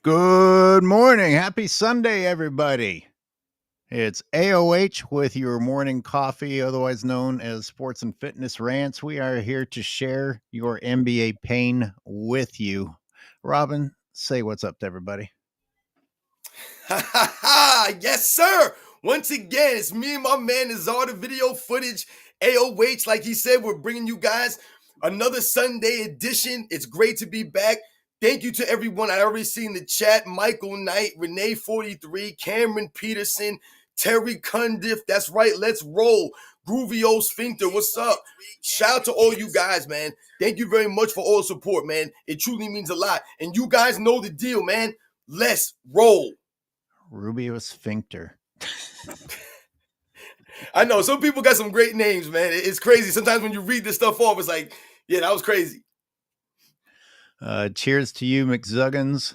Good morning. Happy Sunday, everybody. It's AOH with your morning coffee, otherwise known as Sports and Fitness Rants. We are here to share your NBA pain with you. Robin, say what's up to everybody. Ha ha ha! Yes, sir. Once again, it's me and my man Nazar, the video footage. AOH, like he said, we're bringing you guys another Sunday edition. It's great to be back. Thank you to everyone. I already seen the chat. Michael Knight, Renee 43, Cameron Peterson, Terry Cundiff. That's right. Let's roll. Groovio Sphincter, what's up? Shout out to all you guys, man. Thank you very much for all the support, man. It truly means a lot. And you guys know the deal, man. Let's roll. Rubio Sphincter. I know some people got some great names, man. It's crazy. Sometimes when you read this stuff off, it's like, yeah, that was crazy. Cheers to you, McZuggins.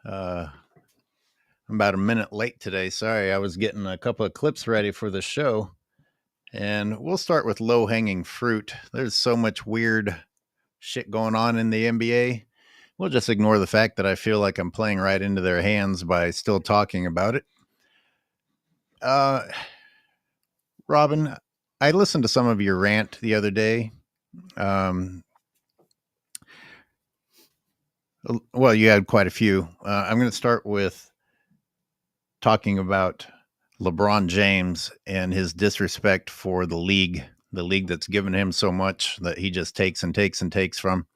I'm about a minute late today. Sorry, I was getting a couple of clips ready for the show. And we'll start with low hanging fruit. There's so much weird shit going on in the NBA. We'll just ignore the fact that I feel like I'm playing right into their hands by still talking about it. Robin, I listened to some of your rant the other day. Well, you had quite a few. I'm going to start with talking about LeBron James and his disrespect for the league that's given him so much that he just takes and takes and takes from.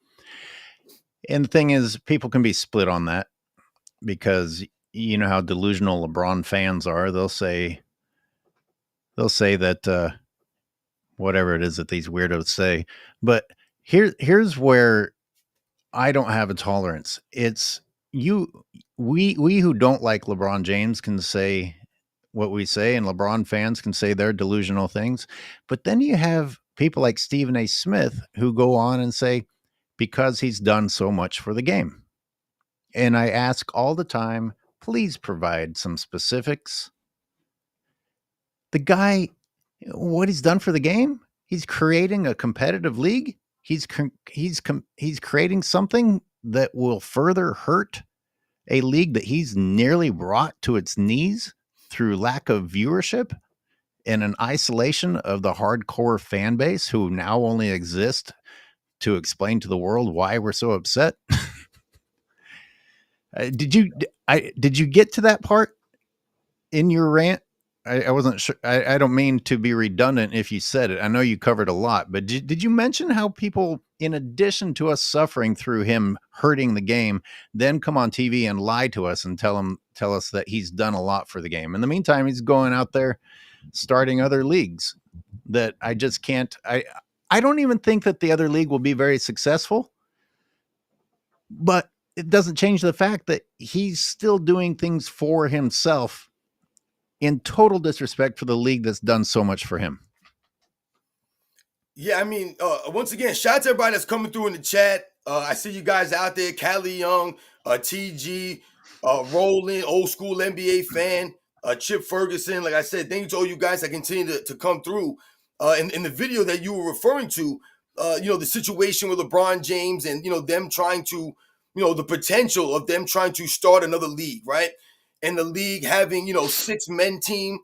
And the thing is, people can be split on that because you know how delusional LeBron fans are. They'll say that whatever it is that these weirdos say. But here's where I don't have a tolerance. It's we who don't like LeBron James can say what we say, and LeBron fans can say their delusional things. But then you have people like Stephen A. Smith who go on and say, because he's done so much for the game. And I ask all the time, please provide some specifics. The guy, what he's done for the game, he's creating a competitive league. He's creating something that will further hurt a league that he's nearly brought to its knees through lack of viewership and an isolation of the hardcore fan base who now only exist to explain to the world why we're so upset. Did you get to that part in your rant? I wasn't sure. I don't mean to be redundant if you said it. I know you covered a lot, but did you mention how people, in addition to us suffering through him hurting the game, then come on TV and lie to us and tell us that he's done a lot for the game? In the meantime, he's going out there starting other leagues that I just can't. I don't even think that the other league will be very successful, but it doesn't change the fact that he's still doing things for himself in total disrespect for the league that's done so much for him. Yeah, I mean, once again, shout out to everybody that's coming through in the chat. I see you guys out there, Callie Young, TG, Roland, old school NBA fan, Chip Ferguson. Like I said, thank you to all you guys that continue to come through. In the video that you were referring to, the situation with LeBron James and, them trying to, the potential of them trying to start another league, right? And the league having, six men teams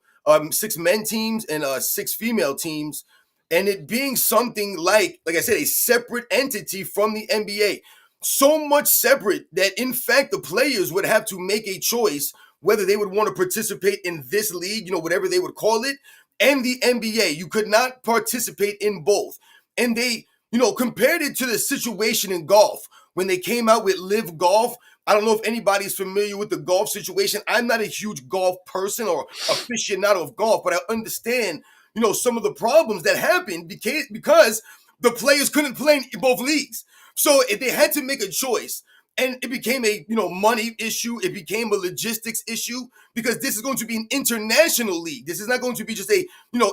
and six female teams, and it being something like I said, a separate entity from the NBA. So much separate that, in fact, the players would have to make a choice whether they would want to participate in this league, whatever they would call it, and the NBA. You could not participate in both. And they, compared it to the situation in golf when they came out with Live Golf. I don't know if anybody's familiar with the golf situation. I'm not a huge golf person or aficionado of golf, but I understand some of the problems that happened because the players couldn't play in both leagues. So if they had to make a choice, and it became a money issue, it became a logistics issue, because this is going to be an international league. This is not going to be just a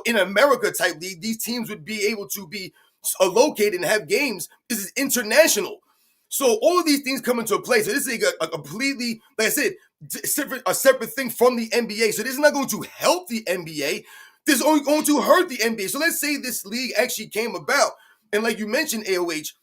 in America type league. These teams would be able to be located and have games. This is international. So all of these things come into play. So this is a completely, like I said, a separate thing from the NBA. So this is not going to help the NBA. This is only going to hurt the NBA. So let's say this league actually came about, and like you mentioned, AOH,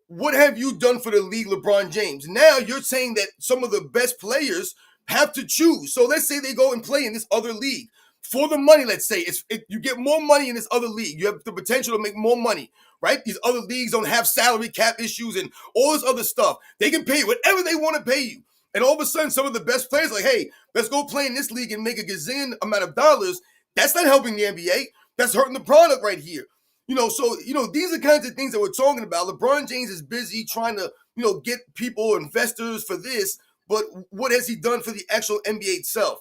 what have you done for the league, LeBron James? Now you're saying that some of the best players have to choose. So let's say they go and play in this other league for the money. Let's say you get more money in this other league. You have the potential to make more money, right? These other leagues don't have salary cap issues and all this other stuff. They can pay you whatever they want to pay you. And all of a sudden, some of the best players are like, hey, let's go play in this league and make a gazillion amount of dollars. That's not helping the NBA. That's hurting the product right here. So these are kinds of things that we're talking about. LeBron James is busy trying to, get people, investors for this, but what has he done for the actual NBA itself?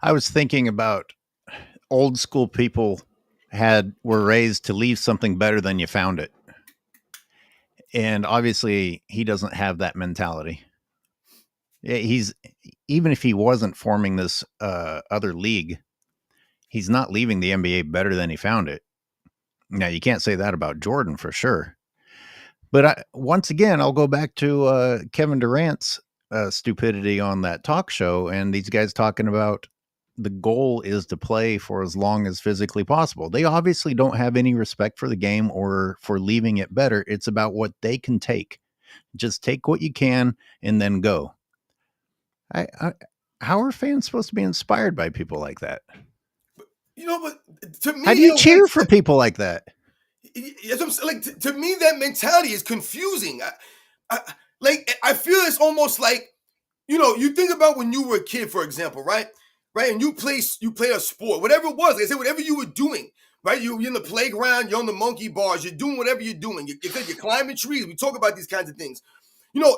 I was thinking about old school people were raised to leave something better than you found it. And obviously he doesn't have that mentality. He's even if he wasn't forming this other league, he's not leaving the NBA better than he found it. Now you can't say that about Jordan for sure. But once again, I'll go back to Kevin Durant's stupidity on that talk show, and these guys talking about the goal is to play for as long as physically possible. They obviously don't have any respect for the game or for leaving it better. It's about what they can take. Just take what you can and then go. How are fans supposed to be inspired by people like that? But to me, how do you cheer for people like that? To me, that mentality is confusing. I feel it's almost like, you think about when you were a kid, for example, right? Right, and you play a sport, whatever it was. Like I said, whatever you were doing, right? You're in the playground, you're on the monkey bars, you're doing whatever you're doing. You're climbing trees. We talk about these kinds of things.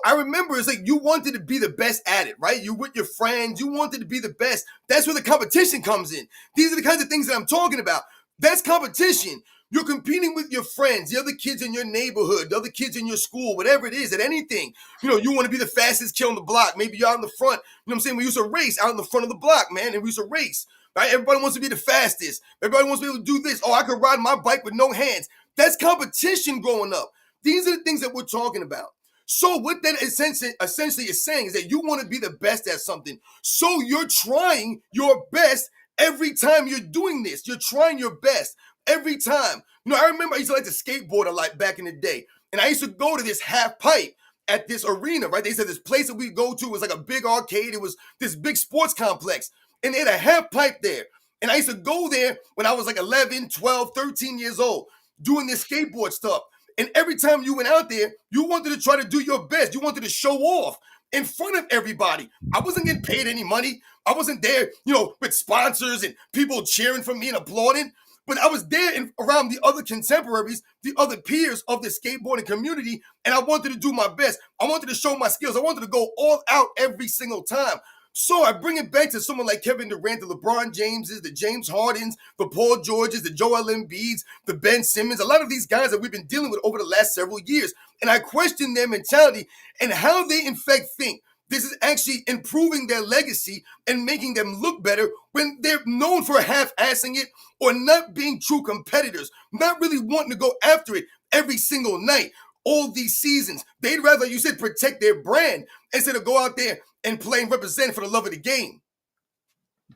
I remember it's like you wanted to be the best at it, right? You with your friends, you wanted to be the best. That's where the competition comes in. These are the kinds of things that I'm talking about. That's competition. You're competing with your friends, the other kids in your neighborhood, the other kids in your school, whatever it is, at anything. You want to be the fastest kid on the block. Maybe you're out in the front. You know what I'm saying? We used to race out in the front of the block, man, and we used to race. Right? Everybody wants to be the fastest. Everybody wants to be able to do this. Oh, I could ride my bike with no hands. That's competition growing up. These are the things that we're talking about. So what that essentially is saying is that you want to be the best at something. So you're trying your best every time you're doing this. You're trying your best every time. I remember I used to like to skateboard a lot back in the day. And I used to go to this half pipe at this arena, right? They said this place that we go to was like a big arcade. It was this big sports complex. And they had a half pipe there. And I used to go there when I was like 11, 12, 13 years old, doing this skateboard stuff. And every time you went out there, you wanted to try to do your best. You wanted to show off in front of everybody. I wasn't getting paid any money. I wasn't there, with sponsors and people cheering for me and applauding. But I was there around the other contemporaries, the other peers of the skateboarding community, and I wanted to do my best. I wanted to show my skills. I wanted to go all out every single time. So I bring it back to someone like Kevin Durant, the LeBron Jameses, the James Hardens, the Paul Georges, the Joel Embiids, the Ben Simmons, a lot of these guys that we've been dealing with over the last several years. And I question their mentality and how they in fact think this is actually improving their legacy and making them look better when they're known for half-assing it or not being true competitors, not really wanting to go after it every single night, all these seasons. They'd rather, you said, protect their brand instead of go out there and play and represent for the love of the game.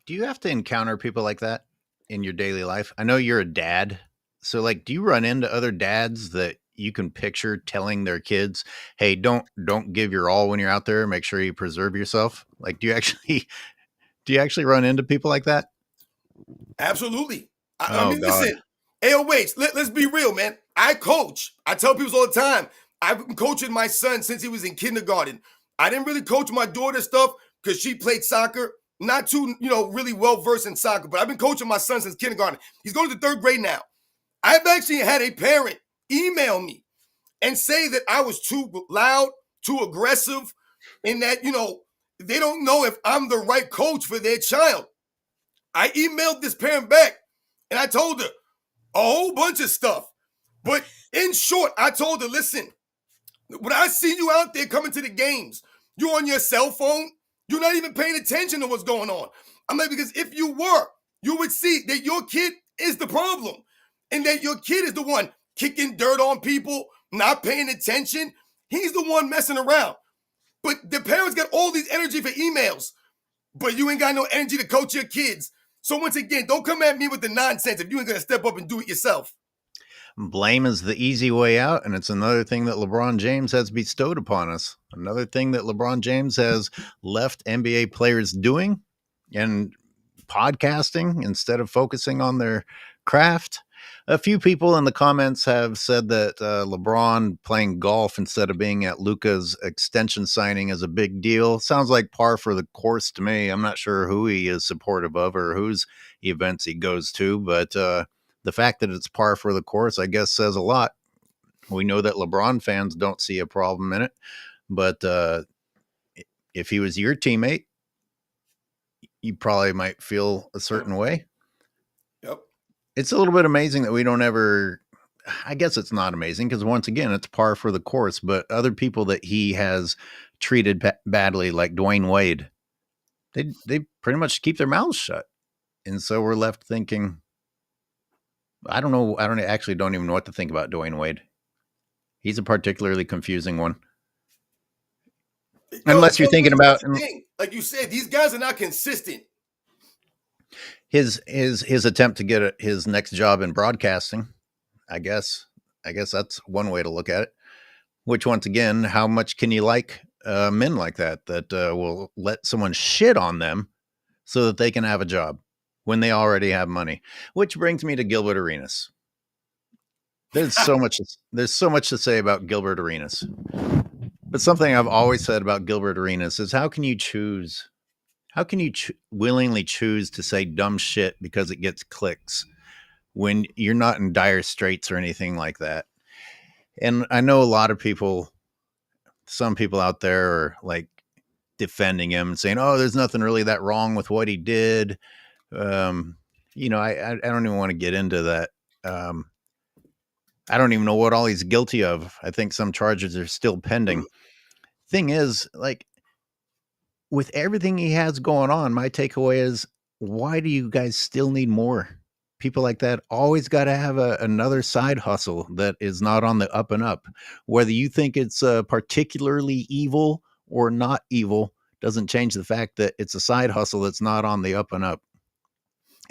Do you have to encounter people like that in your daily life? I know you're a dad. So do you run into other dads that you can picture telling their kids, hey, don't give your all when you're out there. Make sure you preserve yourself. Do you actually run into people like that? Absolutely. I mean, God. Listen, AOH, let's be real, man. I coach. I tell people all the time, I've been coaching my son since he was in kindergarten. I didn't really coach my daughter stuff because she played soccer. Not too, really well-versed in soccer, but I've been coaching my son since kindergarten. He's going to the 3rd grade now. I've actually had a parent email me and say that I was too loud, too aggressive, and that, they don't know if I'm the right coach for their child. I emailed this parent back and I told her a whole bunch of stuff. But in short, I told her, listen, when I see you out there coming to the games, you're on your cell phone, you're not even paying attention to what's going on. I'm like, because if you were, you would see that your kid is the problem and that your kid is the one kicking dirt on people, not paying attention. He's the one messing around. But the parents got all these energy for emails, but you ain't got no energy to coach your kids. So once again, don't come at me with the nonsense if you ain't going to step up and do it yourself. Blame is the easy way out, and it's another thing that LeBron James has bestowed upon us. Another thing that LeBron James has left NBA players doing and podcasting instead of focusing on their craft. A few people in the comments have said that LeBron playing golf instead of being at Luka's extension signing is a big deal. Sounds like par for the course to me. I'm not sure who he is supportive of or whose events he goes to, but the fact that it's par for the course, I guess, says a lot. We know that LeBron fans don't see a problem in it, but if he was your teammate, you probably might feel a certain way. Yep. It's a little bit amazing that we don't ever. I guess it's not amazing because once again, it's par for the course. But other people that he has treated badly, like Dwayne Wade, they pretty much keep their mouths shut, and so we're left thinking. I don't know. I don't even know what to think about Dwayne Wade. He's a particularly confusing one. Unless you're thinking about, like you said, these guys are not consistent. His attempt to get his next job in broadcasting, I guess that's one way to look at it. Which, once again, how much can you like men like that will let someone shit on them so that they can have a job when they already have money? Which brings me to Gilbert Arenas. There's so much to say about Gilbert Arenas. But something I've always said about Gilbert Arenas is how can you willingly choose to say dumb shit because it gets clicks when you're not in dire straits or anything like that? And I know a lot of people, some people out there are like defending him and saying, oh, there's nothing really that wrong with what he did. I don't even want to get into that. I don't even know what all he's guilty of. I think some charges are still pending. Thing is, like, with everything he has going on, my takeaway is, why do you guys still need more? People like that always got to have another side hustle that is not on the up and up. Whether you think it's particularly evil or not evil doesn't change the fact that it's a side hustle that's not on the up and up.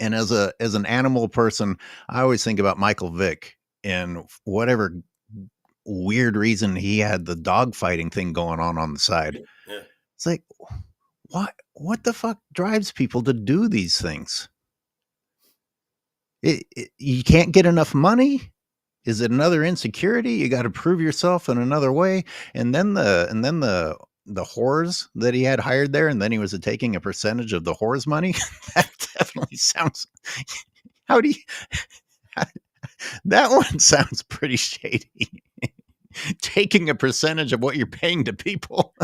And as an animal person, I always think about Michael Vick and whatever weird reason he had the dog fighting thing going on the side. Yeah. It's like, what the fuck drives people to do these things? You can't get enough money. Is it another insecurity? You got to prove yourself in another way. And then the whores that he had hired there, and then he was taking a percentage of the whores' money. That definitely sounds. How do you? That one sounds pretty shady. Taking a percentage of what you're paying to people.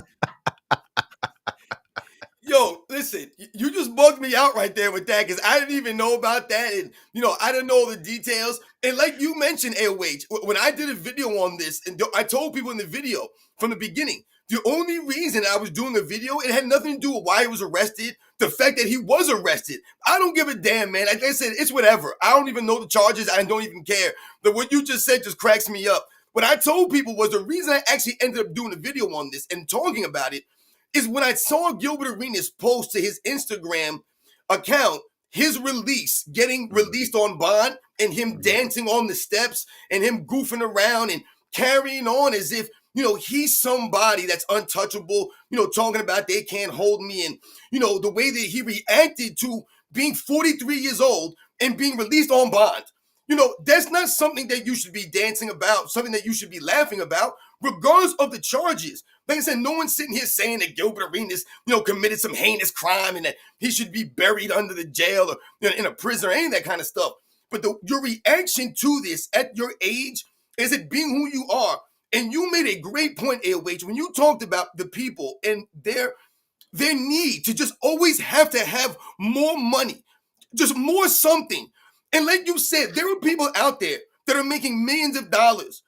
Yo, listen, you just bugged me out right there with that because I didn't even know about that. And, I didn't know the details. And like you mentioned, AOH, when I did a video on this, and I told people in the video from the beginning, the only reason I was doing a video, it had nothing to do with why he was arrested, the fact that he was arrested. I don't give a damn, man. Like I said, it's whatever. I don't even know the charges. I don't even care. But what you just said just cracks me up. What I told people was the reason I actually ended up doing a video on this and talking about it is when I saw Gilbert Arenas post to his Instagram account, his release, getting released on bond, and him dancing on the steps and him goofing around and carrying on as if, he's somebody that's untouchable, talking about they can't hold me. And, the way that he reacted to being 43 years old and being released on bond. That's not something that you should be dancing about, something that you should be laughing about, regardless of the charges. Like I said, no one's sitting here saying that Gilbert Arenas, committed some heinous crime and that he should be buried under the jail or in a prison or any of that kind of stuff. But your reaction to this at your age is it being who you are. And you made a great point, AOH, when you talked about the people and their need to just always have to have more money, just more something. And like you said, there are people out there that are making millions of dollars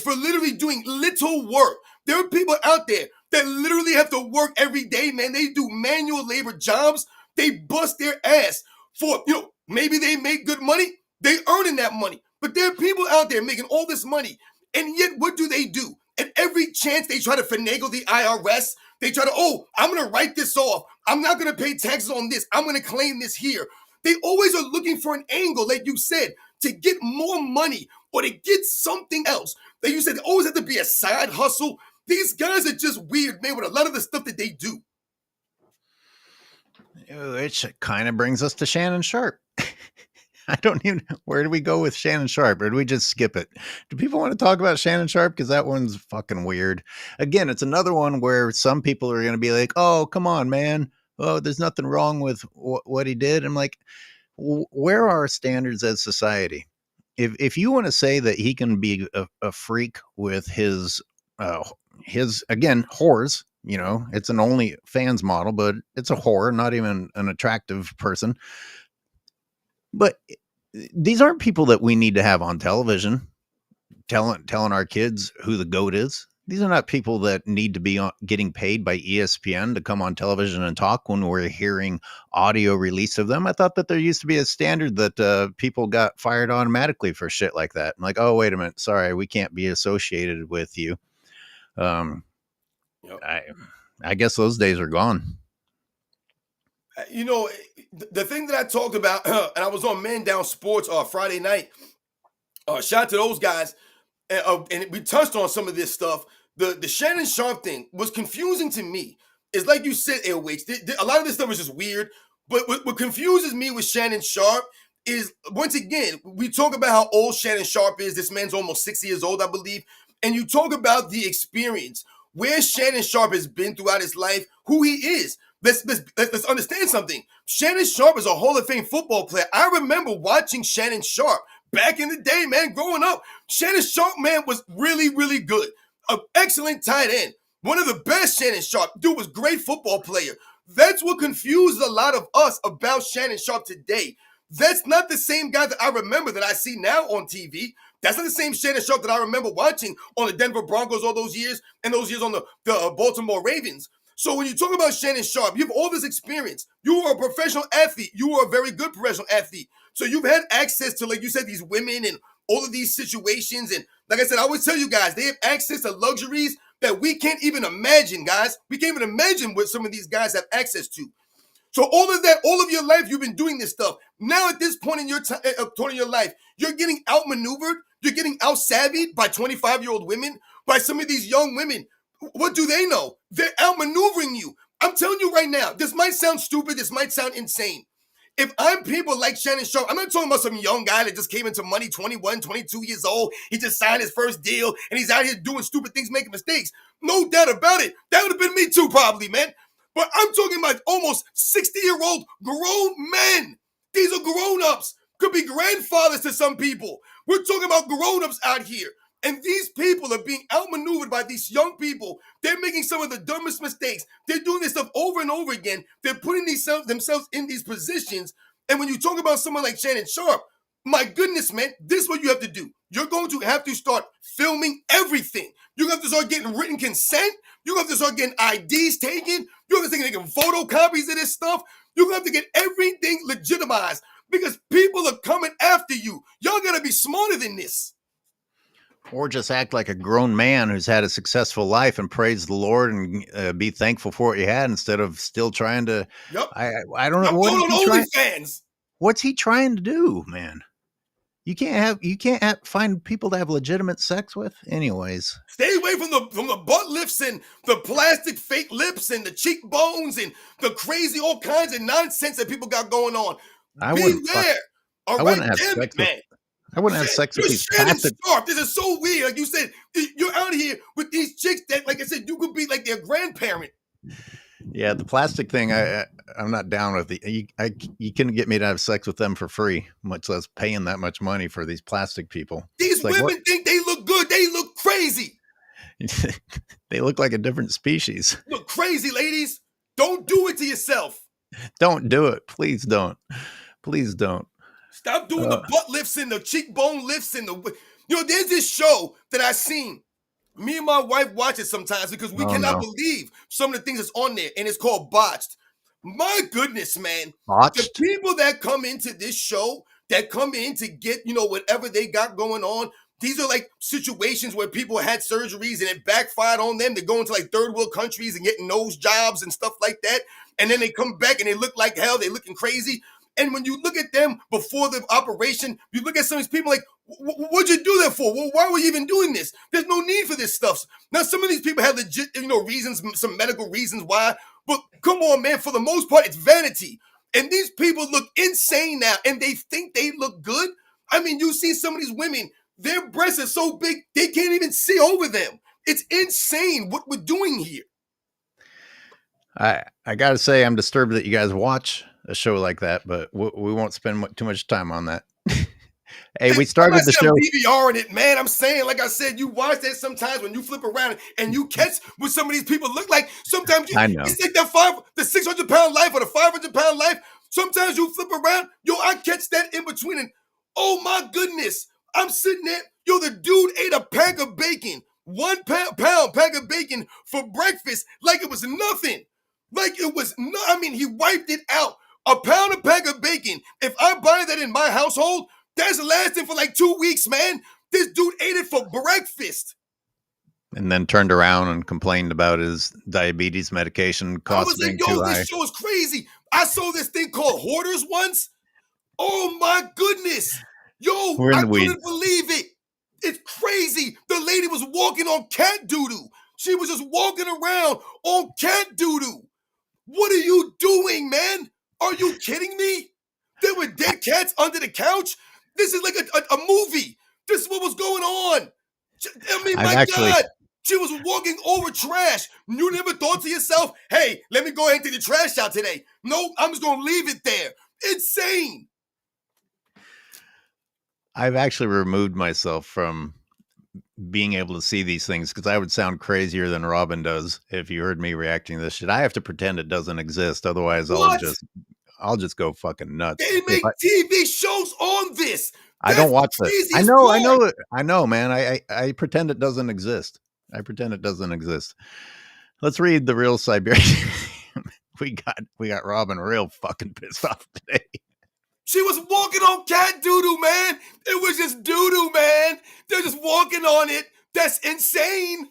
for literally doing little work. There are people out there that literally have to work every day, man. They do manual labor jobs. They bust their ass for, maybe they make good money. They earning that money. But there are people out there making all this money. And yet, what do? At every chance, they try to finagle the IRS. They try to, I'm going to write this off. I'm not going to pay taxes on this. I'm going to claim this here. They always are looking for an angle, like you said, to get more money or they get something else. Like you said, they always have to be a side hustle. These guys are just weird, man, with a lot of the stuff that they do. Which kind of brings us to Shannon Sharpe. I don't even where do we go with Shannon Sharpe, or do we just skip it? Do people want to talk about Shannon Sharpe? Because that one's fucking weird. Again, it's another one where some people are going to be like, "Oh, come on, man. Oh, there's nothing wrong with what he did." I'm like, where are our standards as society? If you want to say that he can be a freak with his again whores, you know, it's an only fans model, but it's a whore, not even an attractive person. But these aren't people that we need to have on television telling our kids who the GOAT is. These are not people that need to be getting paid by ESPN to come on television and talk when we're hearing audio release of them. I thought that there used to be a standard that people got fired automatically for shit like that. I'm like, oh, wait a minute. Sorry, we can't be associated with you. Yep. I guess those days are gone. You know, the thing that I talked about, and I was on Man Down Sports Friday night. Shout out to those guys. And we touched on some of this stuff. The Shannon Sharpe thing was confusing to me. It's like you said, Airways. A lot of this stuff is just weird. But what confuses me with Shannon Sharpe is, once again, we talk about how old Shannon Sharpe is. This man's almost 60 years old, I believe. And you talk about the experience, where Shannon Sharpe has been throughout his life, who he is. Let's understand something. Shannon Sharpe is a Hall of Fame football player. I remember watching Shannon Sharpe back in the day, man, growing up. Shannon Sharpe, man, was really, really good. An excellent tight end. One of the best Shannon Sharpe. Dude was great football player. That's what confuses a lot of us about Shannon Sharpe today. That's not the same guy that I remember that I see now on TV. That's not the same Shannon Sharpe that I remember watching on the Denver Broncos all those years and those years on the Baltimore Ravens. So when you talk about Shannon Sharpe, you have all this experience. You are a professional athlete. You are a very good professional athlete. So you've had access to, like you said, these women and all of these situations. And like I said, I always tell you guys, they have access to luxuries that we can't even imagine, guys. We can't even imagine what some of these guys have access to. So all of that, all of your life, you've been doing this stuff. Now at this point in your life, you're getting outmaneuvered. You're getting out-savvied by 25-year-old women, by some of these young women. What do they know? They're outmaneuvering you. I'm telling you right now, this might sound stupid. This might sound insane. If I'm people like Shannon Sharpe, I'm not talking about some young guy that just came into money, 21, 22 years old. He just signed his first deal, and he's out here doing stupid things, making mistakes. No doubt about it. That would have been me too, probably, man. But I'm talking about almost 60-year-old grown men. These are grown-ups. Could be grandfathers to some people. We're talking about grown-ups out here. And these people are being outmaneuvered by these young people. They're making some of the dumbest mistakes. They're doing this stuff over and over again. They're putting themselves in these positions. And when you talk about someone like Shannon Sharpe, my goodness, man, this is what you have to do. You're going to have to start filming everything. You're going to have to start getting written consent. You're going to have to start getting IDs taken. You're going to have to start getting photocopies of this stuff. You're going to have to get everything legitimized because people are coming after you. Y'all got to be smarter than this. Or just act like a grown man who's had a successful life and praise the Lord and be thankful for what you had instead of still trying to. Yep. I don't know what's he trying to do, man. You can't find people to have legitimate sex with, anyways. Stay away from the butt lifts and the plastic fake lips and the cheekbones and the crazy all kinds of nonsense that people got going on. Beware. I wouldn't have sex with. I wouldn't have sex with these plastic. Sharpe. This is so weird. Like you said, you're out here with these chicks that, like I said, you could be like their grandparent. Yeah, the plastic thing, I'm not down with. You couldn't get me to have sex with them for free, much less paying that much money for these plastic people. These women think they look good. They look crazy. They look like a different species. Look crazy, ladies. Don't do it to yourself. Don't do it. Please don't. Please don't. Stop doing the butt lifts and the cheekbone lifts and there's this show that I seen. Me and my wife watch it sometimes because we cannot believe some of the things that's on there, and it's called Botched. My goodness, man. Botched? The people that come into this show, that come in to get, whatever they got going on, these are like situations where people had surgeries and it backfired on them. They go into like third world countries and getting nose jobs and stuff like that. And then they come back and they look like hell. They're looking crazy. And when you look at them before the operation, you look at some of these people like, What'd you do that for? Well, why were you even doing this? There's no need for this stuff. Now, some of these people have legit, reasons, some medical reasons why. But come on, man. For the most part, it's vanity. And these people look insane now, and they think they look good. I mean, you see some of these women, their breasts are so big they can't even see over them. It's insane what we're doing here. I gotta say, I'm disturbed that you guys watch a show like that, but we won't spend too much time on that. Hey, we I'm not started the saying show. I'm DVRing it, man. I'm saying, like I said, you watch that sometimes when you flip around and you catch what some of these people look like. Sometimes I know. it's like the 600-pound life or the 500-pound life. Sometimes you flip around, I catch that in between, and oh my goodness, I'm sitting there, the dude ate a pack of bacon, 1 pound pack of bacon for breakfast, like it was nothing. Like it was no, I mean, he wiped it out. A pound of pack of bacon. If I buy that in my household, that's lasting for like 2 weeks, man. This dude ate it for breakfast. And then turned around and complained about his diabetes medication I costs was like, being too high. this show is crazy. I saw this thing called Hoarders once. Oh my goodness. We're in I the weeds. couldn't believe it. It's crazy. The lady was walking on cat doo-doo. She was just walking around on cat doo-doo. What are you doing, man? Are you kidding me? There were dead cats under the couch. This is like a movie. This is what was going on. I mean, God. She was walking over trash. You never thought to yourself, hey, let me go ahead and take the trash out today. No, I'm just going to leave it there. Insane. I've actually removed myself from being able to see these things because I would sound crazier than Robin does if you heard me reacting to this shit. I have to pretend it doesn't exist. Otherwise, I'll just go fucking nuts. They make TV shows on this. I don't watch it. I know, man. I pretend it doesn't exist. I pretend it doesn't exist. Let's read the real Siberian. we got Robin real fucking pissed off today. She was walking on cat doo-doo, man. It was just doo-doo, man. They're just walking on it. That's insane.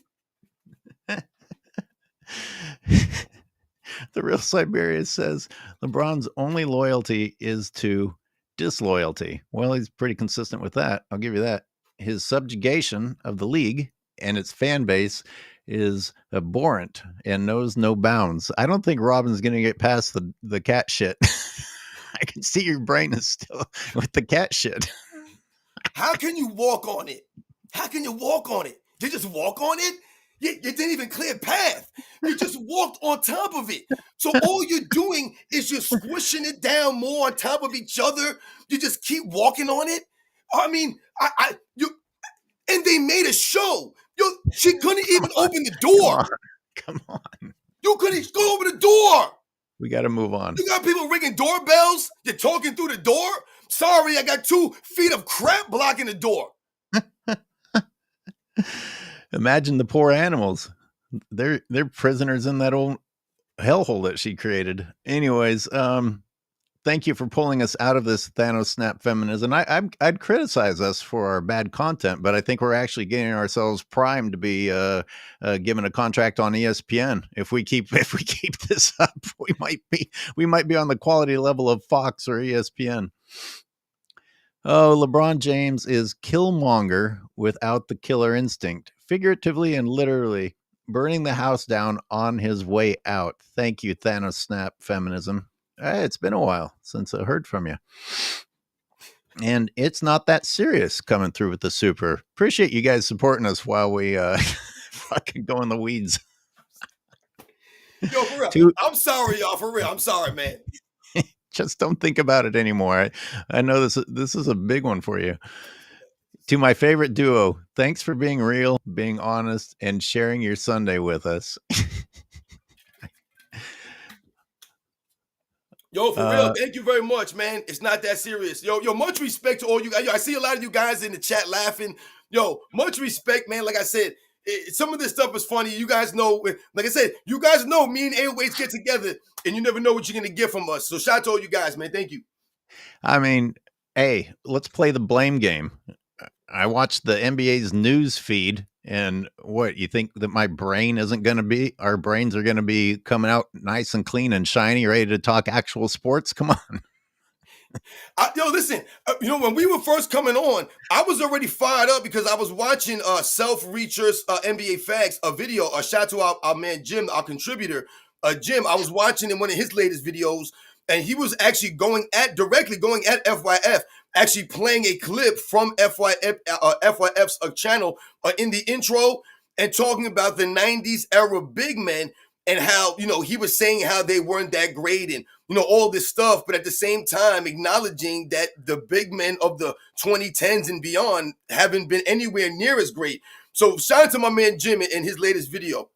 The real Siberian says LeBron's only loyalty is to disloyalty. Well, he's pretty consistent with that. I'll give you that. His subjugation of the league and its fan base is abhorrent and knows no bounds. I don't think Robin's going to get past the cat shit. I can see your brain is still with the cat shit. How can you walk on it? How can you walk on it? You just walk on it? You didn't even clear a path. You just walked on top of it. So all you're doing is you're squishing it down more on top of each other. You just keep walking on it. I mean, and they made a show. She couldn't even open the door. Come on. You couldn't go over the door. We got to move on. You got people ringing doorbells. You're talking through the door. Sorry, I got 2 feet of crap blocking the door. Imagine the poor animals. They're prisoners in that old hellhole that she created. Anyways, thank you for pulling us out of this Thanos snap feminism. I'd criticize us for our bad content, but I think we're actually getting ourselves primed to be given a contract on ESPN. If we keep this up, we might be on the quality level of Fox or ESPN. Oh, LeBron James is Killmonger without the killer instinct, figuratively and literally burning the house down on his way out. Thank you, Thanos Snap Feminism. It's been a while since I heard from you. And it's not that serious coming through with the super. Appreciate you guys supporting us while we fucking go in the weeds. Yo, for real. I'm sorry, y'all. For real. I'm sorry, man. Just don't think about it anymore. I know this is a big one for you. To my favorite duo, thanks for being real, being honest, and sharing your Sunday with us. Yo, for real, thank you very much, man. It's not that serious. Yo, much respect to all you guys. Yo, I see a lot of you guys in the chat laughing. Yo, much respect, man. Like I said, some of this stuff is funny. You guys know, like I said, you guys know me and Airways get together, and you never know what you're going to get from us. So shout out to all you guys, man. Thank you. I mean, hey, let's play the blame game. I watched the NBA's news feed, and what, you think that my brain isn't going to be, our brains are going to be coming out nice and clean and shiny, ready to talk actual sports? Come on. Yo, listen, when we were first coming on, I was already fired up because I was watching Self Reachers NBA Facts, a video. Shout out to our man Jim, our contributor. Jim, I was watching in one of his latest videos, and he was actually directly going at FYF, actually playing a clip from FYF's channel in the intro and talking about the 90s era big men and how, he was saying how they weren't that great and, all this stuff, but at the same time acknowledging that the big men of the 2010s and beyond haven't been anywhere near as great. So shout out to my man Jim in his latest video.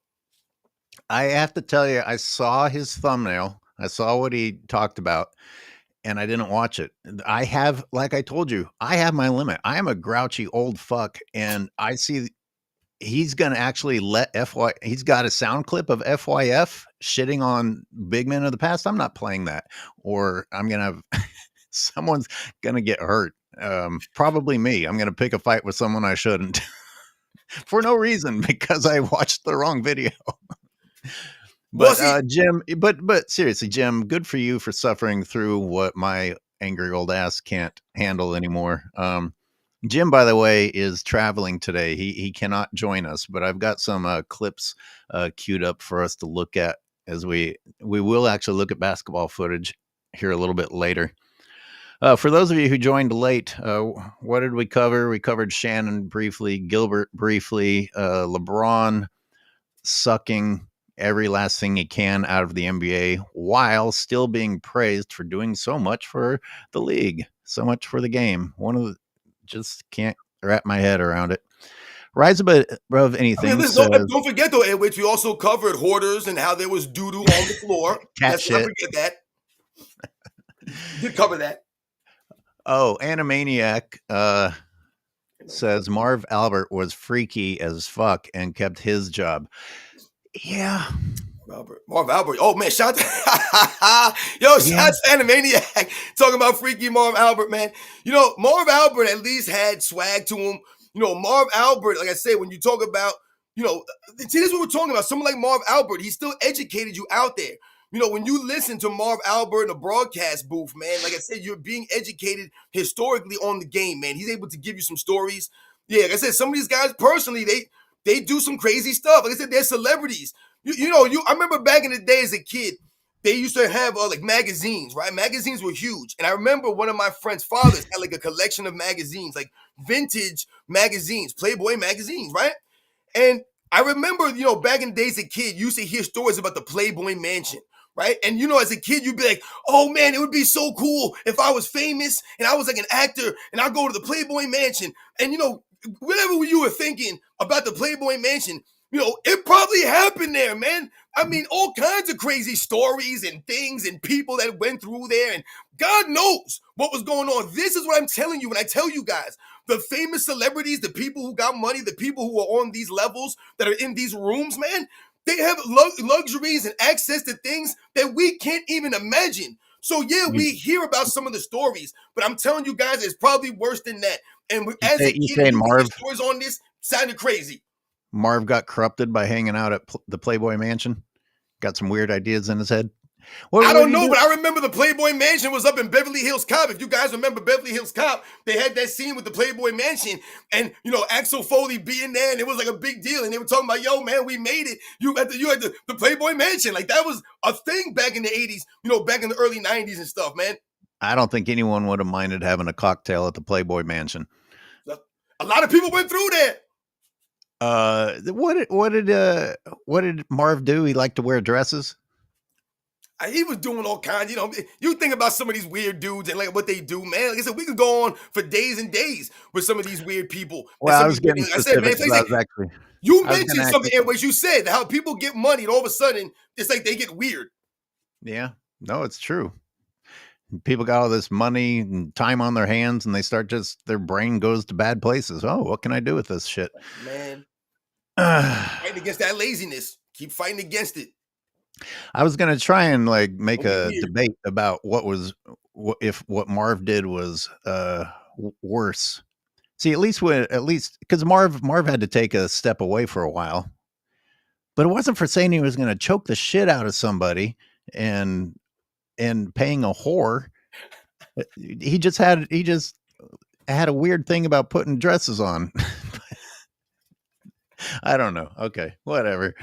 I have to tell you, I saw his thumbnail. I saw what he talked about, and I didn't watch it. I have, like I told you, I have my limit. I am a grouchy old fuck, and I see he's going to actually let he's got a sound clip of FYF shitting on big men of the past. I'm not playing that, or I'm going to have someone's going to get hurt. Probably me. I'm going to pick a fight with someone I shouldn't for no reason because I watched the wrong video. But Jim, but seriously, Jim, good for you for suffering through what my angry old ass can't handle anymore. Jim, by the way, is traveling today. He cannot join us, but I've got some clips queued up for us to look at as we will actually look at basketball footage here a little bit later. For those of you who joined late, what did we cover? We covered Shannon briefly, Gilbert briefly, LeBron sucking every last thing he can out of the NBA while still being praised for doing so much for the league, so much for the game. Just can't wrap my head around it. Rise above anything. Don't forget though, which we also covered hoarders and how there was doo-doo on the floor. Let's not forget that. Did cover that. Oh, Animaniac says Marv Albert was freaky as fuck and kept his job. Yeah. Marv Albert. Oh man, shout out to Animaniac talking about freaky Marv Albert, man. Marv Albert at least had swag to him. Marv Albert, like I said, when you talk about, see, this is what we're talking about. Someone like Marv Albert, he still educated you out there. When you listen to Marv Albert in a broadcast booth, man, like I said, you're being educated historically on the game, man. He's able to give you some stories. Yeah, like I said, some of these guys personally, they do some crazy stuff. Like I said, they're celebrities. I remember back in the day as a kid, they used to have like magazines, right? Magazines were huge. And I remember one of my friend's fathers had like a collection of magazines, like vintage magazines, Playboy magazines, right? And I remember, back in the days as a kid, you used to hear stories about the Playboy Mansion, right? And, as a kid, you'd be like, oh man, it would be so cool if I was famous and I was like an actor and I'd go to the Playboy Mansion. And, whatever you were thinking about the Playboy Mansion, it probably happened there, man. I mean, all kinds of crazy stories and things and people that went through there. And God knows what was going on. This is what I'm telling you when I tell you guys. The famous celebrities, the people who got money, the people who are on these levels that are in these rooms, man, they have luxuries and access to things that we can't even imagine. So, yeah, we hear about some of the stories, but I'm telling you guys, it's probably worse than that. And as a kid, Marv stories on this sounded crazy. Marv got corrupted by hanging out at the Playboy Mansion. Got some weird ideas in his head. I don't know, but I remember the Playboy Mansion was up in Beverly Hills Cop. If you guys remember Beverly Hills Cop, they had that scene with the Playboy Mansion and, Axel Foley being there, and it was like a big deal. And they were talking about, yo, man, we made it. You had the Playboy Mansion. Like, that was a thing back in the 80s, back in the early 90s and stuff, man. I don't think anyone would have minded having a cocktail at the Playboy Mansion. A lot of people went through there. What did Marv do? He liked to wear dresses. He was doing all kinds, you think about some of these weird dudes and like what they do, man. Like I said, we could go on for days and days with some of these weird people. Well, I was getting specific. You mentioned something, Airways. You said how people get money and all of a sudden it's like they get weird. Yeah, no, it's true. People got all this money and time on their hands and they start their brain goes to bad places. Oh, what can I do with this shit? Man, fighting against that laziness. Keep fighting against it. I was going to try and make a debate about if what Marv did was worse. See, at least because Marv had to take a step away for a while, but it wasn't for saying he was going to choke the shit out of somebody and paying a whore. He just had a weird thing about putting dresses on. I don't know. Okay, whatever.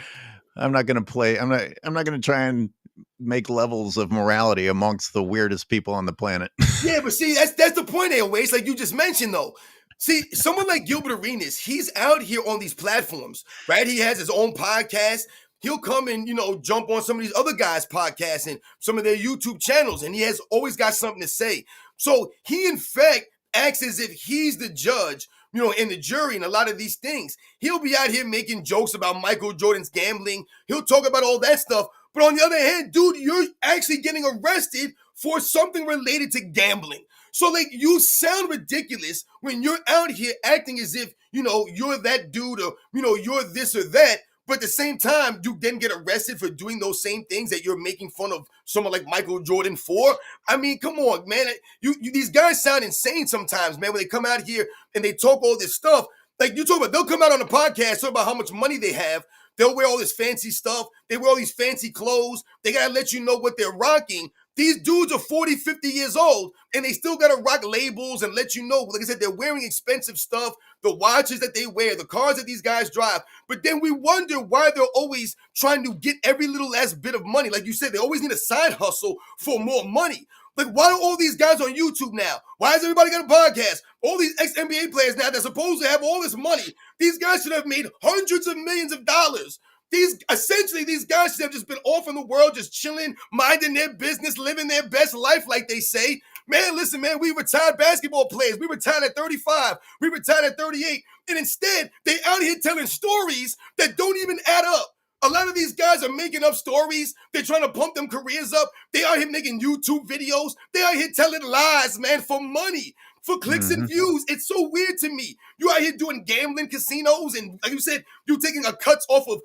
I'm not going to play. I'm not going to try and make levels of morality amongst the weirdest people on the planet. Yeah, but see, that's the point, Airways, like you just mentioned, though. See, someone like Gilbert Arenas, he's out here on these platforms, right? He has his own podcast. He'll come and, jump on some of these other guys' podcasts and some of their YouTube channels, and he has always got something to say. So he, in fact, acts as if he's the judge, and the jury and a lot of these things. He'll be out here making jokes about Michael Jordan's gambling. He'll talk about all that stuff. But on the other hand, dude, you're actually getting arrested for something related to gambling. So, like, you sound ridiculous when you're out here acting as if, you're that dude or, you're this or that. But at the same time, you then get arrested for doing those same things that you're making fun of someone like Michael Jordan for. I mean, come on, man. These guys sound insane sometimes, man, when they come out here and they talk all this stuff. Like you talk about, they'll come out on a podcast talk about how much money they have. They'll wear all this fancy stuff. They wear all these fancy clothes. They got to let you know what they're rocking. These dudes are 40, 50 years old, and they still got to rock labels and let you know. Like I said, they're wearing expensive stuff, the watches that they wear, the cars that these guys drive. But then we wonder why they're always trying to get every little last bit of money. Like you said, they always need a side hustle for more money. Like, why are all these guys on YouTube now? Why has everybody got a podcast? All these ex-NBA players now that supposed to have all this money. These guys should have made hundreds of millions of dollars. These guys should have just been off in the world, just chilling, minding their business, living their best life, like they say. Man, listen, man, we retired basketball players. We retired at 35. We retired at 38. And instead, they out here telling stories that don't even add up. A lot of these guys are making up stories. They're trying to pump them careers up. They out here making YouTube videos. They out here telling lies, man, for money, for clicks and views. It's so weird to me. You out here doing gambling casinos, and like you said, you taking a cuts off of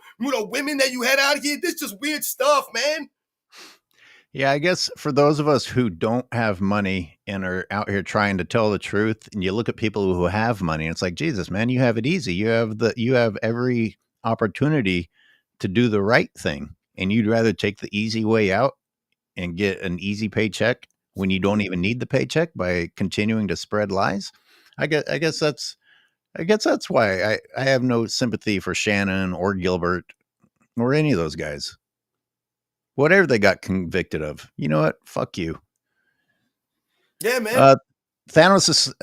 women that you had out here. This just weird stuff, man. Yeah, I guess for those of us who don't have money and are out here trying to tell the truth, and you look at people who have money, and it's like, Jesus, man, you have it easy. You have every opportunity to do the right thing, and you'd rather take the easy way out and get an easy paycheck when you don't even need the paycheck by continuing to spread lies. I guess that's why I have no sympathy for Shannon or Gilbert or any of those guys. Whatever they got convicted of, you know what? Fuck you. Yeah, man. Thanos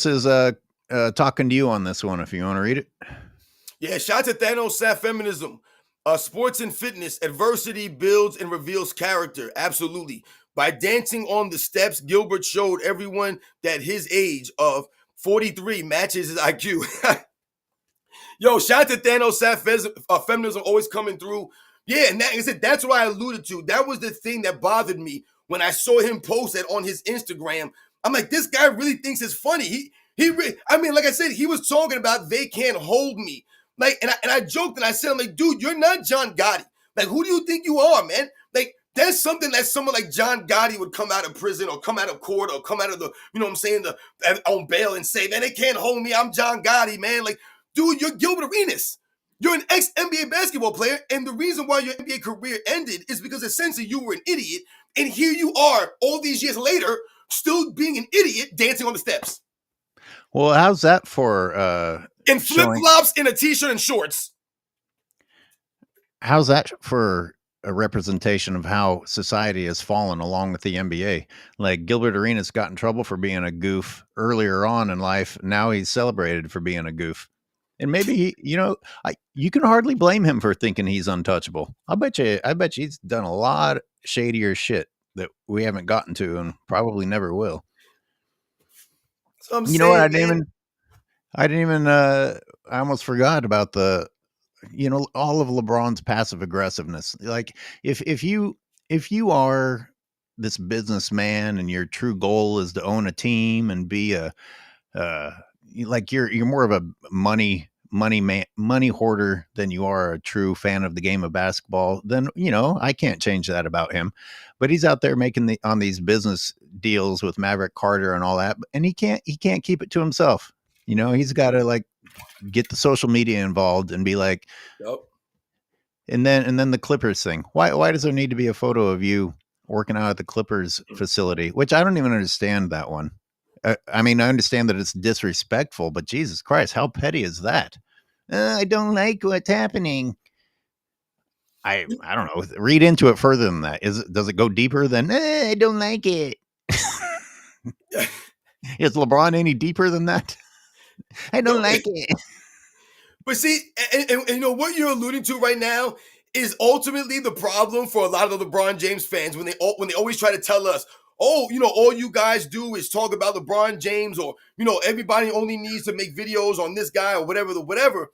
is talking to you on this one if you want to read it. Yeah, shout out to Thanos Sat Feminism. Sports and fitness, adversity builds and reveals character. Absolutely. By dancing on the steps, Gilbert showed everyone that his age of 43 matches his IQ. Yo, shout out to Thanos Sat Feminism always coming through. Yeah, and like I said, that's what I alluded to. That was the thing that bothered me when I saw him post that on his Instagram. I'm like, this guy really thinks it's funny. I mean, like I said, he was talking about they can't hold me. Like, and I joked and I said, I'm like, dude, you're not John Gotti. Like, who do you think you are, man? Like, that's something that someone like John Gotti would come out of prison or come out of court or come out of the, on bail and say, man, they can't hold me. I'm John Gotti, man. Like, dude, you're Gilbert Arenas. You're an ex-NBA basketball player, and the reason why your NBA career ended is because essentially you were an idiot, and here you are all these years later still being an idiot dancing on the steps. Well, how's that for in flip-flops, in a t-shirt and shorts? How's that for a representation of how society has fallen along with the NBA? Like, Gilbert Arenas got in trouble for being a goof earlier on in life. Now he's celebrated for being a goof. And maybe you can hardly blame him for thinking he's untouchable. I bet you he's done a lot shadier shit that we haven't gotten to and probably never will. So I'm saying, what? I didn't even. I almost forgot about all of LeBron's passive aggressiveness. Like, if you are this businessman and your true goal is to own a team and be you're more of a money hoarder than you are a true fan of the game of basketball, then I can't change that about him. But he's out there making on these business deals with Maverick Carter and all that, and he can't keep it to himself. He's got to get the social media involved and be like, yep. And then the Clippers thing. Why does there need to be a photo of you working out at the Clippers facility, which I don't even understand that one. I mean, I understand that it's disrespectful, but Jesus Christ, how petty is that? I don't like what's happening. I don't know. Read into it further than that. Does it go deeper than I don't like it? Is LeBron any deeper than that? I No, don't like it. but see, and you know what you're alluding to right now is ultimately the problem for a lot of the LeBron James fans when they always try to tell us, oh, you know, all you guys do is talk about LeBron James, or you know, everybody only needs to make videos on this guy or whatever.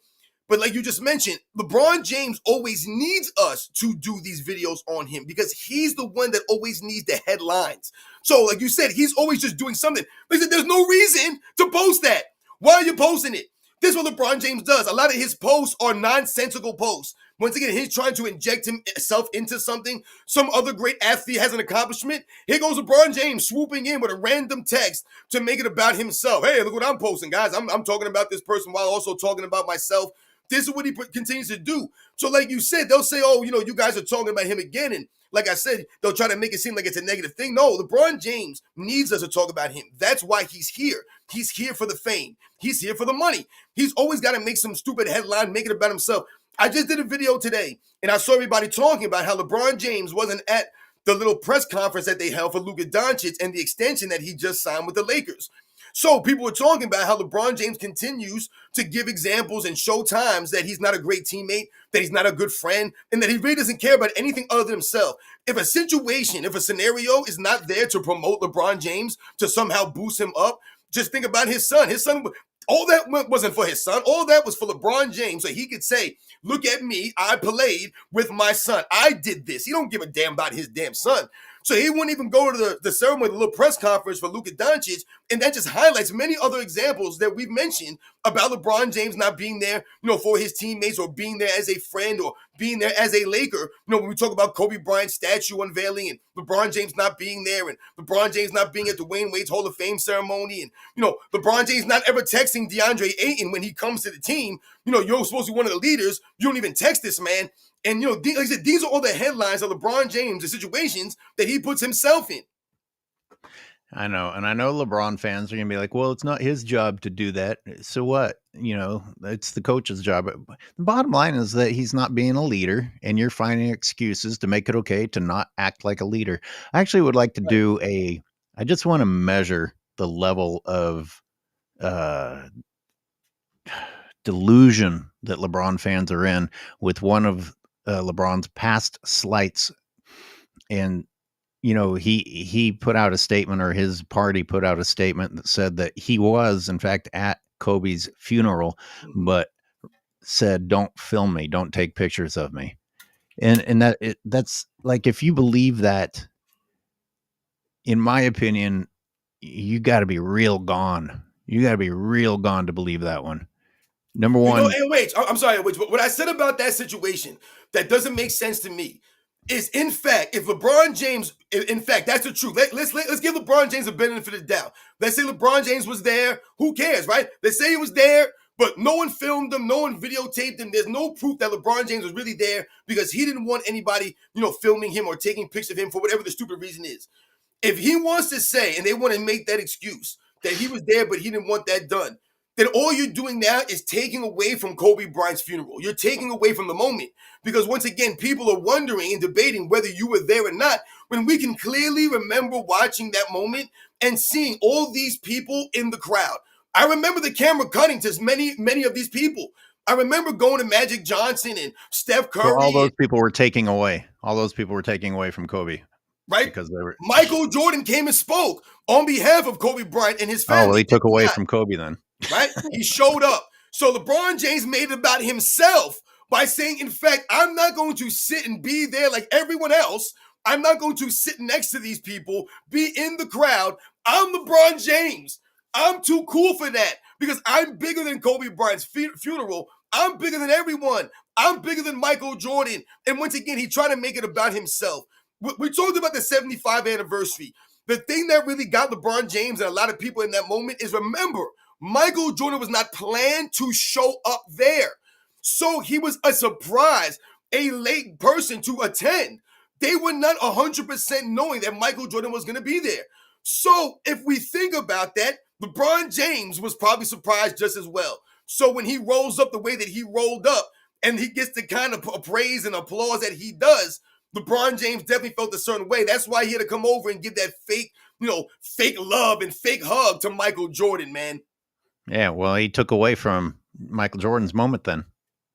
But like you just mentioned, LeBron James always needs us to do these videos on him because he's the one that always needs the headlines. So, like you said, he's always just doing something. Listen, there's no reason to post that. Why are you posting it? This is what LeBron James does. A lot of his posts are nonsensical posts. Once again, he's trying to inject himself into something. Some other great athlete has an accomplishment. Here goes LeBron James swooping in with a random text to make it about himself. Hey, look what I'm posting, guys. I'm talking about this person while also talking about myself. This is what he continues to do. So like you said, they'll say, oh, you know, you guys are talking about him again. And like I said, they'll try to make it seem like it's a negative thing. No, LeBron James needs us to talk about him. That's why he's here. He's here for the fame. He's here for the money. He's always got to make some stupid headline, make it about himself. I just did a video today, and I saw everybody talking about how LeBron James wasn't at the little press conference that they held for Luka Doncic and the extension that he just signed with the Lakers. So people were talking about how LeBron James continues to give examples and show times that he's not a great teammate, that he's not a good friend, and that he really doesn't care about anything other than himself. If a situation, if a scenario is not there to promote LeBron James, to somehow boost him up, just think about his son. His son, all that wasn't for his son. All that was for LeBron James, so he could say, look at me, I played with my son. I did this. He don't give a damn about his damn son. So he wouldn't even go to the ceremony, the little press conference for Luka Doncic, and that just highlights many other examples that we've mentioned about LeBron James not being there, you know, for his teammates, or being there as a friend, or being there as a Laker. You know, when we talk about Kobe Bryant's statue unveiling and LeBron James not being there, and LeBron James not being at the Dwayne Wade's Hall of Fame ceremony, and you know, LeBron James not ever texting DeAndre Ayton when he comes to the team. You know, you're supposed to be one of the leaders. You don't even text this man. And, you know, like I said, these are all the headlines of LeBron James, the situations that he puts himself in. I know. And I know LeBron fans are going to be like, well, it's not his job to do that. So what? You know, it's the coach's job. But the bottom line is that he's not being a leader, and you're finding excuses to make it okay to not act like a leader. I actually would like to I just want to measure the level of delusion that LeBron fans are in with one of LeBron's past slights. And you know, he put out a statement, or his party put out a statement that said that he was in fact at Kobe's funeral, but said, don't film me, don't take pictures of me. And that's like, if you believe that, in my opinion, you got to be real gone. You got to be real gone to believe that one. Number You know, one. and wait, I'm sorry, wait, but what I said about that situation that doesn't make sense to me is, in fact, if LeBron James, in fact, that's the truth. Let's give LeBron James a benefit of the doubt. Let's say LeBron James was there. Who cares, right? Let's say he was there, but no one filmed him, no one videotaped him. There's no proof that LeBron James was really there because he didn't want anybody, you know, filming him or taking pictures of him for whatever the stupid reason is. If he wants to say, and they want to make that excuse, that he was there, but he didn't want that done, then all you're doing now is taking away from Kobe Bryant's funeral. You're taking away from the moment. Because once again, people are wondering and debating whether you were there or not, when we can clearly remember watching that moment and seeing all these people in the crowd. I remember the camera cutting to many of these people. I remember going to Magic Johnson and Steph So all Curry. those people were taking away. All those people were taking away from Kobe. Right? Because they were. Michael Jordan came and spoke on behalf of Kobe Bryant and his family. Oh, well, he took away from Kobe then. Right? He showed up. So LeBron James made it about himself by saying, in fact, I'm not going to sit and be there like everyone else. I'm not going to sit next to these people, be in the crowd. I'm LeBron James. I'm too cool for that because I'm bigger than Kobe Bryant's funeral. I'm bigger than everyone. I'm bigger than Michael Jordan. And once again, he tried to make it about himself. We talked about the 75th anniversary. The thing that really got LeBron James and a lot of people in that moment is, remember, Michael Jordan was not planned to show up there. So he was a surprise, a late person to attend. They were not 100% knowing that Michael Jordan was going to be there. So if we think about that, LeBron James was probably surprised just as well. So when he rolls up the way that he rolled up and he gets the kind of praise and applause that he does, LeBron James definitely felt a certain way. That's why he had to come over and give that fake, fake love and fake hug to Michael Jordan, man. Yeah, well, he took away from Michael Jordan's moment then.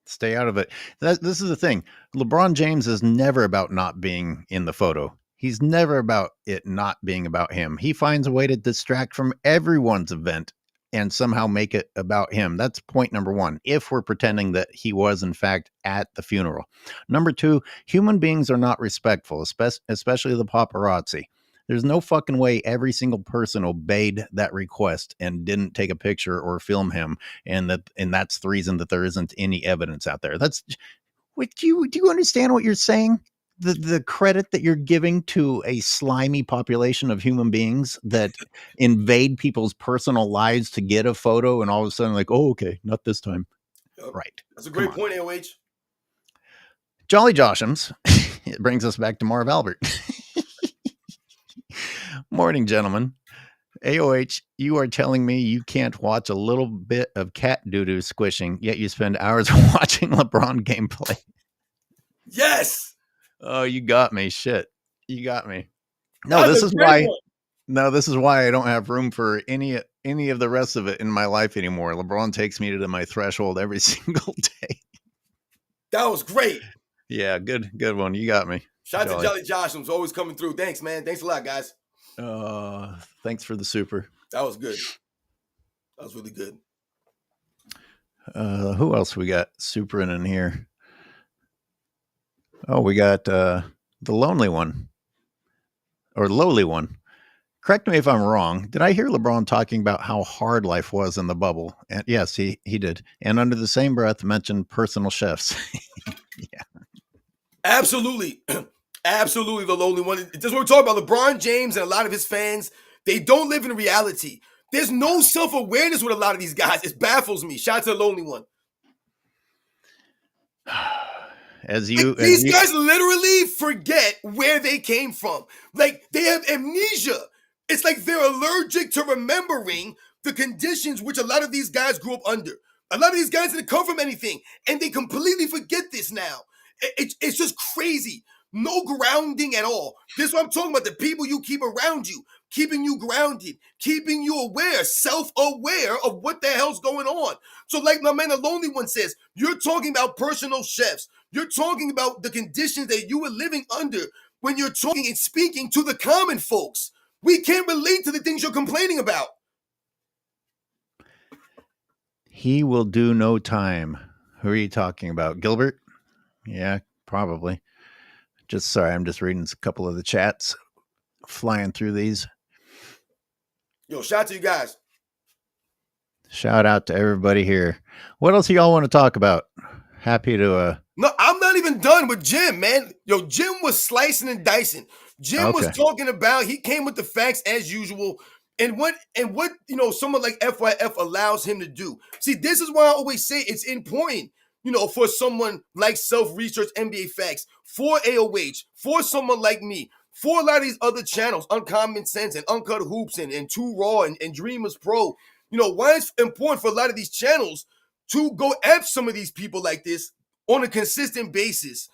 Stay out of it. This is the thing. LeBron James is never about not being in the photo. He's never about it not being about him. He finds a way to distract from everyone's event and somehow make it about him. That's point number one, if we're pretending that he was, in fact, at the funeral. Number two, human beings are not respectful, especially the paparazzi. There's no fucking way every single person obeyed that request and didn't take a picture or film him, and that's the reason that there isn't any evidence out there. That's do you understand what you're saying? The credit that you're giving to a slimy population of human beings that invade people's personal lives to get a photo, and all of a sudden, like, oh, okay, not this time. Yep. Right. That's a great point, AOH. Jolly Joshams. It brings us back to Marv Albert. Morning, gentlemen. AOH, you are telling me you can't watch a little bit of cat doo-doo squishing, yet you spend hours watching LeBron gameplay. Yes. Oh, you got me. Shit. You got me. No, this is why. No, this is why I don't have room for any of the rest of it in my life anymore. LeBron takes me to my threshold every single day. That was great. Yeah, good one. You got me. Shout out to Jolly Joshams, always coming through. Thanks, man. Thanks a lot, guys. Thanks for the super. That was good. That was really good. Who else we got supering in here? Oh, we got the lonely one. Or lowly one. Correct me if I'm wrong. Did I hear LeBron talking about how hard life was in the bubble? And yes, he did. And under the same breath mentioned personal chefs. Yeah. Absolutely. Absolutely the lonely one. That's what we're talking about. LeBron James and a lot of his fans, they don't live in reality. There's no self-awareness with a lot of these guys. It baffles me. Shout out to the lonely one. These guys literally forget where they came from. Like, they have amnesia. It's like they're allergic to remembering the conditions which a lot of these guys grew up under. A lot of these guys didn't come from anything, and they completely forget this now. It's just crazy. No grounding at all. This is what I'm talking about. The people you keep around you, keeping you grounded, keeping you aware, self-aware of what the hell's going on. So like my man, the lonely one says, you're talking about personal chefs. You're talking about the conditions that you were living under when you're talking and speaking to the common folks. We can't relate to the things you're complaining about. He will do no time. Who are you talking about? Gilbert? Yeah, probably. I'm just reading a couple of the chats, flying through these. Yo, shout out to you guys. Shout out to everybody here. What else do y'all want to talk about? Happy to No, I'm not even done with Jim, man. Yo, Jim was slicing and dicing. Jim was talking about, he came with the facts as usual. And what someone like FYF allows him to do. See, this is why I always say it's important, for someone like Self-Research NBA Facts, for AOH, for someone like me, for a lot of these other channels, Uncommon Sense and Uncut Hoops and Too Raw and Dreamers Pro. Why it's important for a lot of these channels to go at some of these people like this on a consistent basis.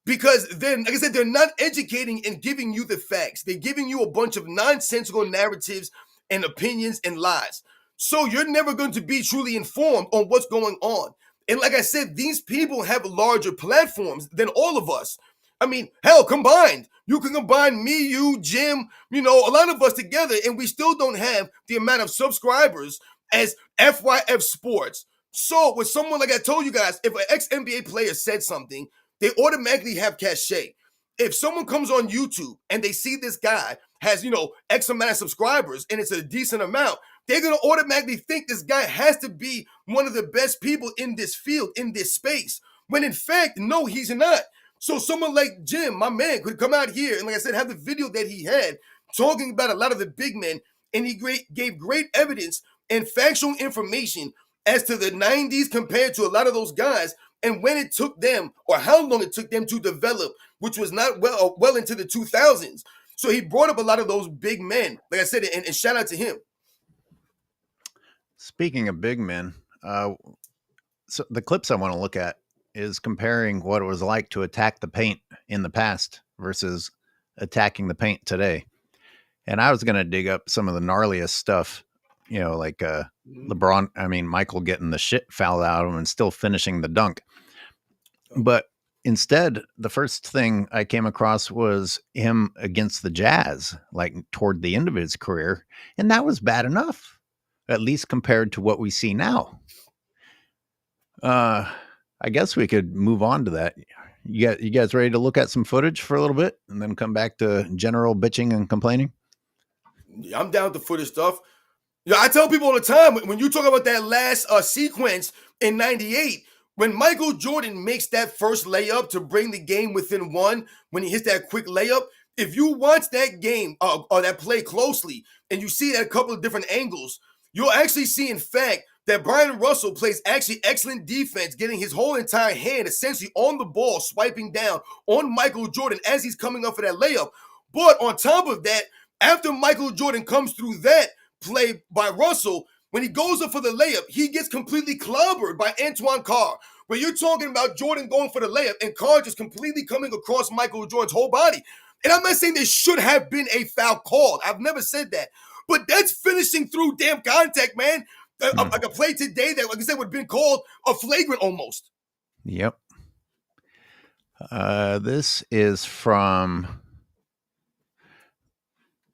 Because then, like I said, they're not educating and giving you the facts. They're giving you a bunch of nonsensical narratives and opinions and lies. So you're never going to be truly informed on what's going on. And like I said, these people have larger platforms than all of us. I mean, hell, combined. You can combine me, you, Jim, a lot of us together, and we still don't have the amount of subscribers as FYF Sports. So with someone, like I told you guys, if an ex-NBA player said something, they automatically have cachet. If someone comes on YouTube and they see this guy has, X amount of subscribers and it's a decent amount, they're going to automatically think this guy has to be one of the best people in this field, in this space. When in fact, no, he's not. So someone like Jim, my man, could come out here and, like I said, have the video that he had talking about a lot of the big men, and he gave great evidence and factual information as to the 90s compared to a lot of those guys. and when it took them, or how long it took them to develop, which was not well into the 2000s. So he brought up a lot of those big men, like I said, and shout out to him. Speaking of big men, so the clips I want to look at is comparing what it was like to attack the paint in the past versus attacking the paint today. And I was going to dig up some of the gnarliest stuff, like LeBron, Michael getting the shit fouled out of him and still finishing the dunk. But instead, the first thing I came across was him against the Jazz, like toward the end of his career. And that was bad enough, at least compared to what we see now. I guess we could move on to that. You guys ready to look at some footage for a little bit and then come back to general bitching and complaining? Yeah, I'm down with the footage stuff. Yeah, I tell people all the time, when you talk about that last sequence in '98, when Michael Jordan makes that first layup to bring the game within one, when he hits that quick layup, if you watch that game or that play closely and you see at a couple of different angles, you'll actually see, in fact, that Brian Russell plays actually excellent defense, getting his whole entire hand essentially on the ball, swiping down on Michael Jordan as he's coming up for that layup. But on top of that, after Michael Jordan comes through that play by Russell, when he goes up for the layup, he gets completely clobbered by Antoine Carr. Where you're talking about Jordan going for the layup and Carr just completely coming across Michael Jordan's whole body. And I'm not saying there should have been a foul called. I've never said that. But that's finishing through damn contact, man. Like a play today that, like I said, would have been called a flagrant almost. Yep. This is from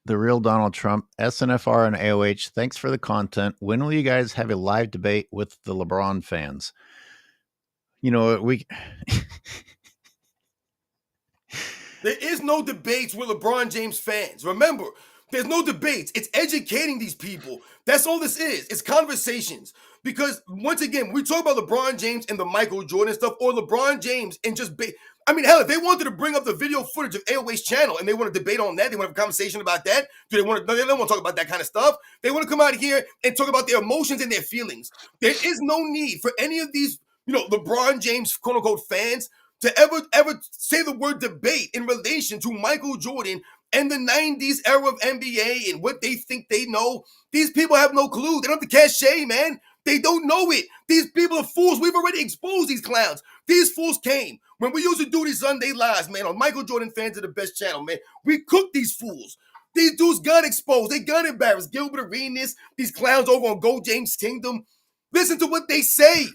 The Real Donald Trump, SNFR and AOH. Thanks for the content. When will you guys have a live debate with the LeBron fans? We There is no debates with LeBron James fans. Remember, there's no debates. It's educating these people. That's all this is. It's conversations. Because once again, we talk about LeBron James and the Michael Jordan stuff, or LeBron James and just hell, if they wanted to bring up the video footage of AOA's channel and they want to debate on that, they want to have a conversation about that. Do they want to? No, they don't want to talk about that kind of stuff. They want to come out here and talk about their emotions and their feelings. There is no need for any of these, LeBron James quote unquote fans to ever say the word debate in relation to Michael Jordan and the 90s era of NBA and what they think they know. These people have no clue. They don't have the cachet, man. They don't know it. These people are fools. We've already exposed these clowns. These fools came. When we used to do these Sunday lives, man, on Michael Jordan Fans of the Best channel, man, we cooked these fools. These dudes got exposed. They got embarrassed. Gilbert Arenas, these clowns over on Go James Kingdom. Listen to what they say.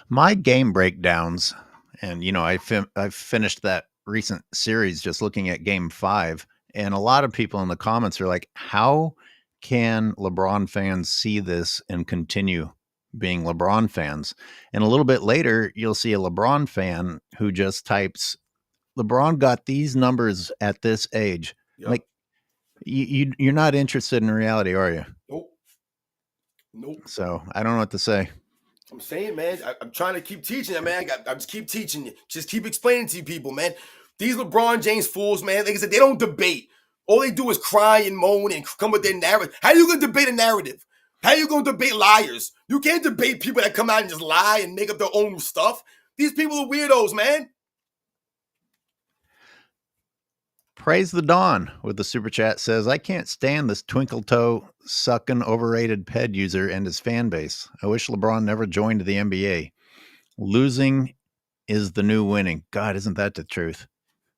My game breakdowns, and I finished that recent series just looking at Game 5, and a lot of people in the comments are like, how can LeBron fans see this and continue being LeBron fans? And a little bit later, you'll see a LeBron fan who just types, LeBron got these numbers at this age. Yep. Like, you're not interested in reality, are you? Nope. So I don't know what to say. I'm saying, man, I'm trying to keep teaching it, man. I just keep teaching you. Just keep explaining to you people, man. These LeBron James fools, man, like I said, they don't debate. All they do is cry and moan and come with their narrative. How are you going to debate a narrative? How are you going to debate liars? You can't debate people that come out and just lie and make up their own stuff. These people are weirdos, man. Praise the Dawn with the super chat says, I can't stand this twinkle toe sucking overrated ped user and his fan base. I wish LeBron never joined the NBA. Losing is the new winning. God, isn't that the truth?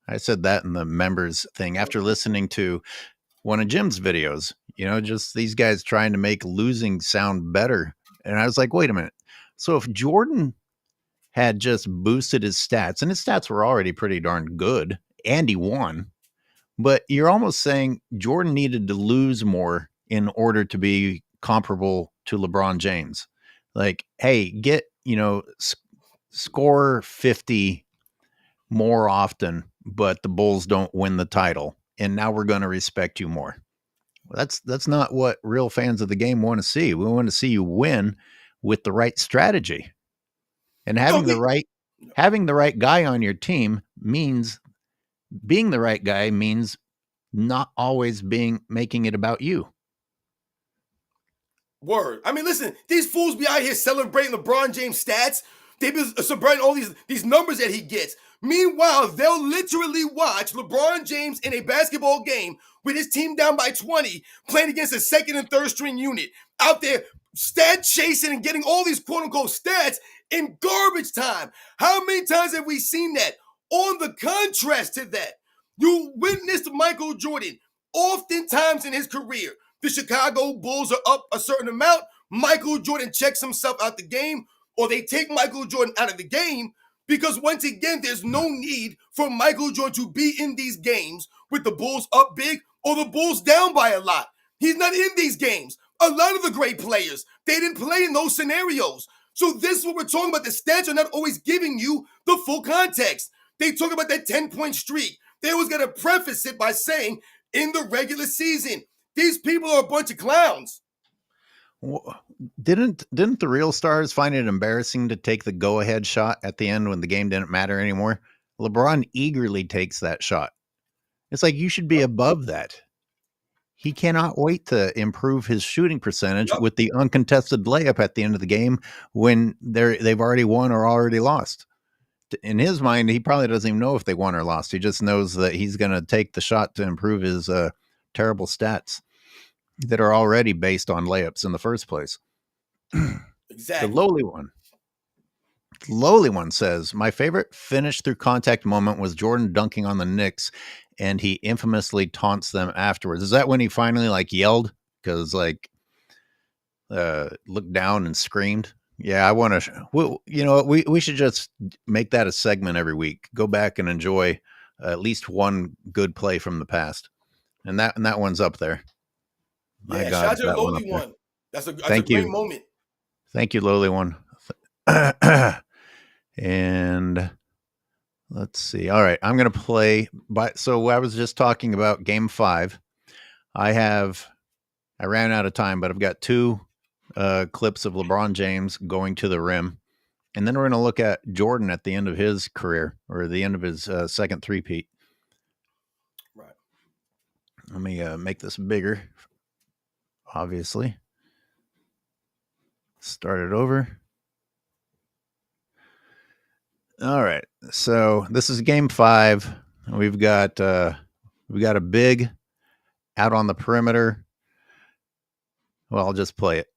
I said that in the members thing after listening to one of Jim's videos, just these guys trying to make losing sound better. And I was like, wait a minute. So if Jordan had just boosted his stats, and his stats were already pretty darn good, and he won, but you're almost saying Jordan needed to lose more in order to be comparable to LeBron James. Like, hey, get, score 50 more often, but the Bulls don't win the title. And now we're going to respect you more. That's not what real fans of the game want to see. We want to see you win with the right strategy. And having the right guy on your team means being the right guy means not always making it about you. Word. I mean, listen, these fools be out here celebrating LeBron James stats. They've been celebrating all these numbers that he gets. Meanwhile, they'll literally watch LeBron James in a basketball game with his team down by 20, playing against a second and third string unit out there stat chasing and getting all these quote unquote stats in garbage time. How many times have we seen that? On the contrast to that, you witnessed Michael Jordan oftentimes in his career. The Chicago Bulls are up a certain amount. Michael Jordan checks himself out the game, or they take Michael Jordan out of the game because, once again, there's no need for Michael Jordan to be in these games with the Bulls up big or the Bulls down by a lot. He's not in these games. A lot of the great players, they didn't play in those scenarios. So this is what we're talking about. The stats are not always giving you the full context. They talk about that 10-point streak. They always got to preface it by saying, in the regular season, these people are a bunch of clowns. Didn't the real stars find it embarrassing to take the go-ahead shot at the end when the game didn't matter anymore? LeBron eagerly takes that shot. It's like, you should be above that. He cannot wait to improve his shooting percentage with the uncontested layup at the end of the game when they've already won or already lost. In his mind, he probably doesn't even know if they won or lost. He just knows that he's going to take the shot to improve his terrible stats that are already based on layups in the first place. Exactly. The lowly one says, my favorite finish through contact moment was Jordan dunking on the Knicks, and he infamously taunts them afterwards. Is that when he finally yelled? Because looked down and screamed. Yeah, I want to. We should just make that a segment every week. Go back and enjoy at least one good play from the past, and that one's up there. My God, shout out to the lowly one. That's a great moment. Thank you, lowly one. And let's see. All right, I'm going to play. So I was just talking about Game 5. I ran out of time, but I've got 2 clips of LeBron James going to the rim. And then we're going to look at Jordan at the end of his career, or the end of his second three-peat. Right. Let me make this bigger, obviously. Start it over. All right. So this is Game 5. We've got a big out on the perimeter. Well, I'll just play it.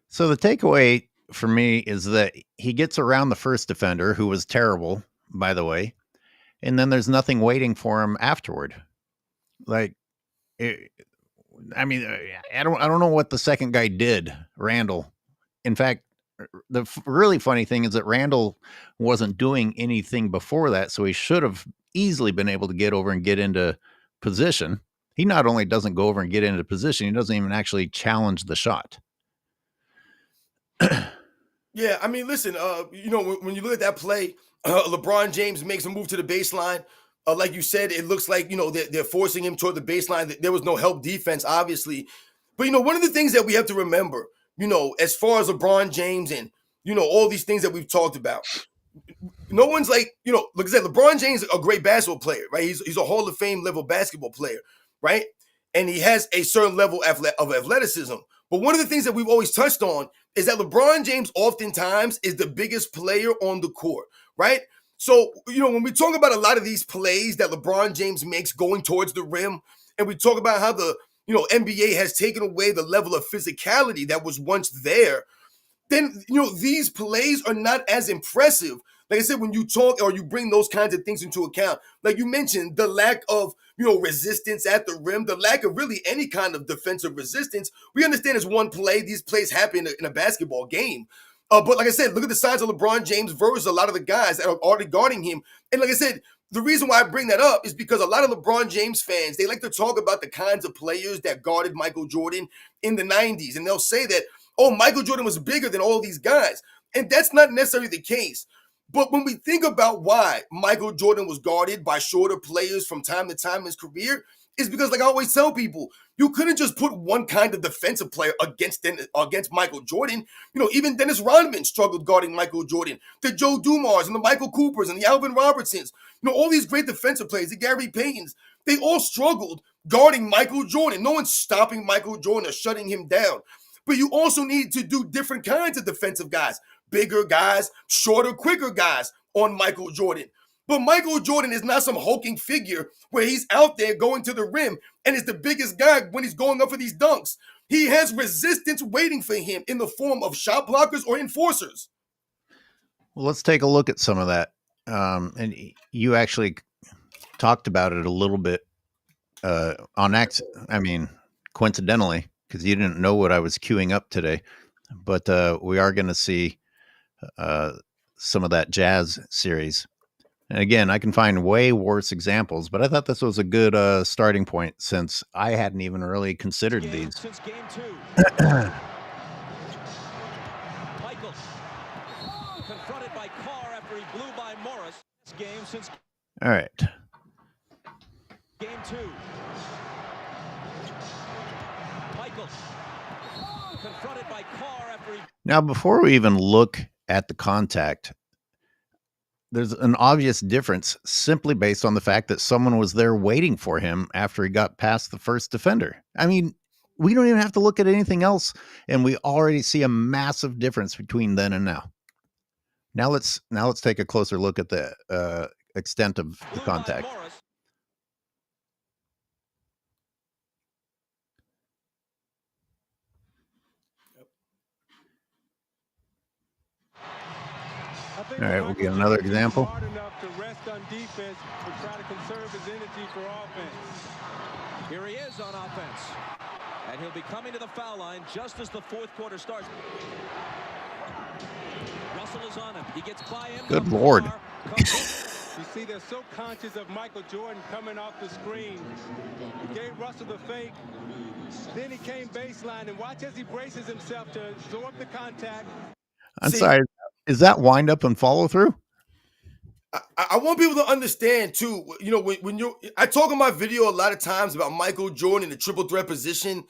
So the takeaway for me is that he gets around the first defender, who was terrible, by the way, and then there's nothing waiting for him afterward. I don't know what the second guy did, Randall. In fact, the really funny thing is that Randall wasn't doing anything before that, so he should have easily been able to get over and get into position. He not only doesn't go over and get into position, he doesn't even actually challenge the shot. Yeah, I mean, listen, when you look at that play, LeBron James makes a move to the baseline. Like you said, it looks like, they're forcing him toward the baseline. There was no help defense, obviously. But, one of the things that we have to remember, as far as LeBron James and, all these things that we've talked about, no one's like I said, LeBron James is a great basketball player, right? He's a Hall of Fame level basketball player, right? And he has a certain level of athleticism. But one of the things that we've always touched on is that LeBron James oftentimes is the biggest player on the court, right? So, when we talk about a lot of these plays that LeBron James makes going towards the rim, and we talk about how the, NBA has taken away the level of physicality that was once there, then, these plays are not as impressive. Like I said, when you talk or you bring those kinds of things into account, like you mentioned, the lack of, resistance at the rim, the lack of really any kind of defensive resistance. We understand it's one play. These plays happen in a basketball game. But like I said, look at the size of LeBron James versus a lot of the guys that are already guarding him. And like I said, the reason why I bring that up is because a lot of LeBron James fans, they like to talk about the kinds of players that guarded Michael Jordan in the 90s. And they'll say that, oh, Michael Jordan was bigger than all these guys. And that's not necessarily the case. But when we think about why Michael Jordan was guarded by shorter players from time to time in his career, is because, like I always tell people, you couldn't just put one kind of defensive player against Michael Jordan. Even Dennis Rodman struggled guarding Michael Jordan. The Joe Dumars and the Michael Coopers and the Alvin Robertsons. All these great defensive players, the Gary Paytons, they all struggled guarding Michael Jordan. No one's stopping Michael Jordan or shutting him down. But you also need to do different kinds of defensive guys. Bigger guys, shorter, quicker guys on Michael Jordan. But Michael Jordan is not some hulking figure where he's out there going to the rim and is the biggest guy when he's going up for these dunks. He has resistance waiting for him in the form of shot blockers or enforcers. Well, let's take a look at some of that. And you actually talked about it a little bit coincidentally, because you didn't know what I was queuing up today. But we are going to see some of that Jazz series. And again, I can find way worse examples, but I thought this was a good starting point since I hadn't even really considered these. Since game 2. Michael confronted by Carr after he blew by Morris. This game since All right. game 2. Michael confronted by Carr after he... Now, before we even look at the contact, there's an obvious difference simply based on the fact that someone was there waiting for him after he got past the first defender. I mean, we don't even have to look at anything else, and we already see a massive difference between then and now. Now let's take a closer look at the extent of the contact. All right, we'll get another example. Hard enough to rest on defense and try to conserve his energy for offense. Here he is on offense. And he'll be coming to the foul line just as the fourth quarter starts. Russell is on him. He gets by him. Good Lord. You see, they're so conscious of Michael Jordan coming off the screen. He gave Russell the fake. Then he came baseline, and watch as he braces himself to absorb the contact. I'm sorry. Is that wind up and follow through? I want people to understand too. When I talk in my video a lot of times about Michael Jordan in the triple threat position,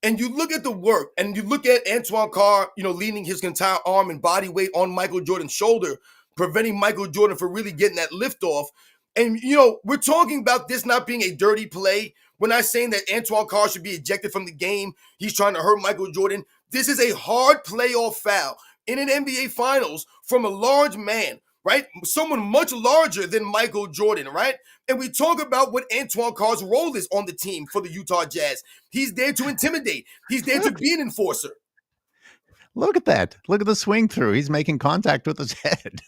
and you look at the work, and you look at Antoine Carr, leaning his entire arm and body weight on Michael Jordan's shoulder, preventing Michael Jordan from really getting that lift off. And we're talking about this not being a dirty play. We're not saying that Antoine Carr should be ejected from the game. He's trying to hurt Michael Jordan. This is a hard playoff foul in an NBA Finals from a large man, right? Someone much larger than Michael Jordan, right? And we talk about what Antoine Carr's role is on the team for the Utah Jazz. He's there to intimidate. He's there to be an enforcer. Look at that. Look at the swing through. He's making contact with his head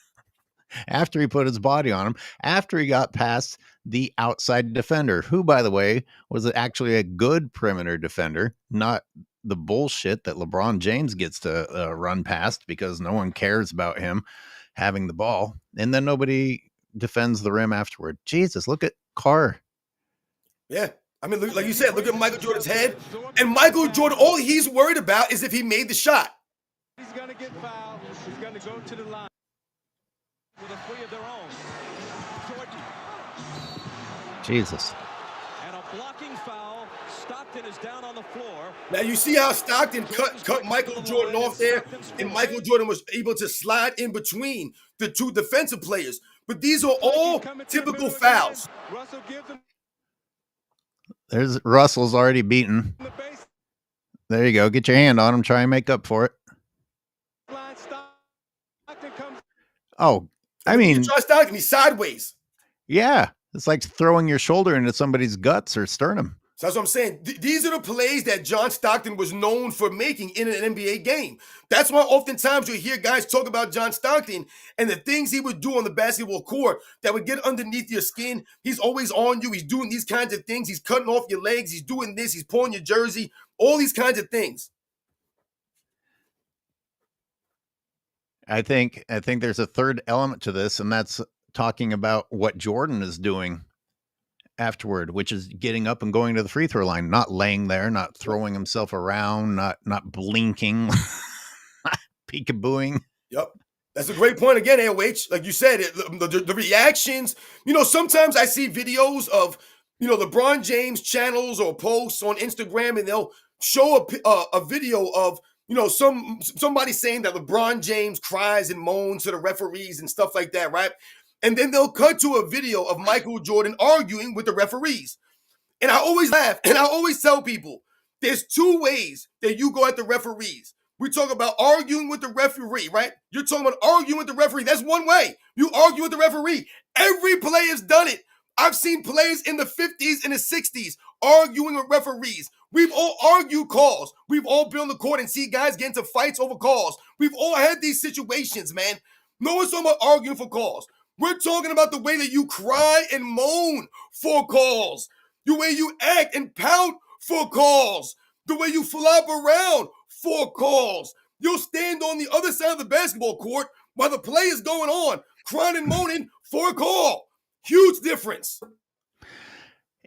after he put his body on him, after he got past the outside defender, who, by the way, was actually a good perimeter defender, not the bullshit that LeBron James gets to run past because no one cares about him having the ball. And then nobody defends the rim afterward. Jesus, look at Carr. Yeah. I mean, like you said, look at Michael Jordan's head. And Michael Jordan, all he's worried about is if he made the shot. He's going to get fouled. He's going to go to the line. With a three of their own. Jordan. Jesus. And a blocking foul. Stockton is down on the floor. Now you see how Stockton cut Michael Jordan off there, and Michael Jordan was able to slide in between the two defensive players. But these are all typical fouls. There's Russell's already beaten. There you go. Get your hand on him. Try and make up for it. Oh, I mean, try Stockton. He's sideways. Yeah, it's like throwing your shoulder into somebody's guts or sternum. So that's what I'm saying. These are the plays that John Stockton was known for making in an NBA game. That's why oftentimes you hear guys talk about John Stockton and the things he would do on the basketball court that would get underneath your skin. He's always on you. He's doing these kinds of things. He's cutting off your legs. He's doing this. He's pulling your jersey. All these kinds of things. I think there's a third element to this, and that's talking about what Jordan is doing afterward, which is getting up and going to the free throw line, not laying there, not throwing himself around, not blinking, peekabooing. Yep. That's a great point again, AOH. Like you said, the reactions, sometimes I see videos of LeBron James channels or posts on Instagram, and they'll show a video of somebody saying that LeBron James cries and moans to the referees and stuff like that, right? And then they'll cut to a video of Michael Jordan arguing with the referees. And I always laugh, and I always tell people, there's two ways that you go at the referees. We talk about arguing with the referee, right? You're talking about arguing with the referee. That's one way. You argue with the referee. Every player's done it. I've seen players in the 50s and the 60s arguing with referees. We've all argued calls. We've all been on the court and see guys get into fights over calls. We've all had these situations, man. No one's talking about arguing for calls. We're talking about the way that you cry and moan for calls. The way you act and pout for calls. The way you flop around for calls. You'll stand on the other side of the basketball court while the play is going on, crying and moaning for a call. Huge difference.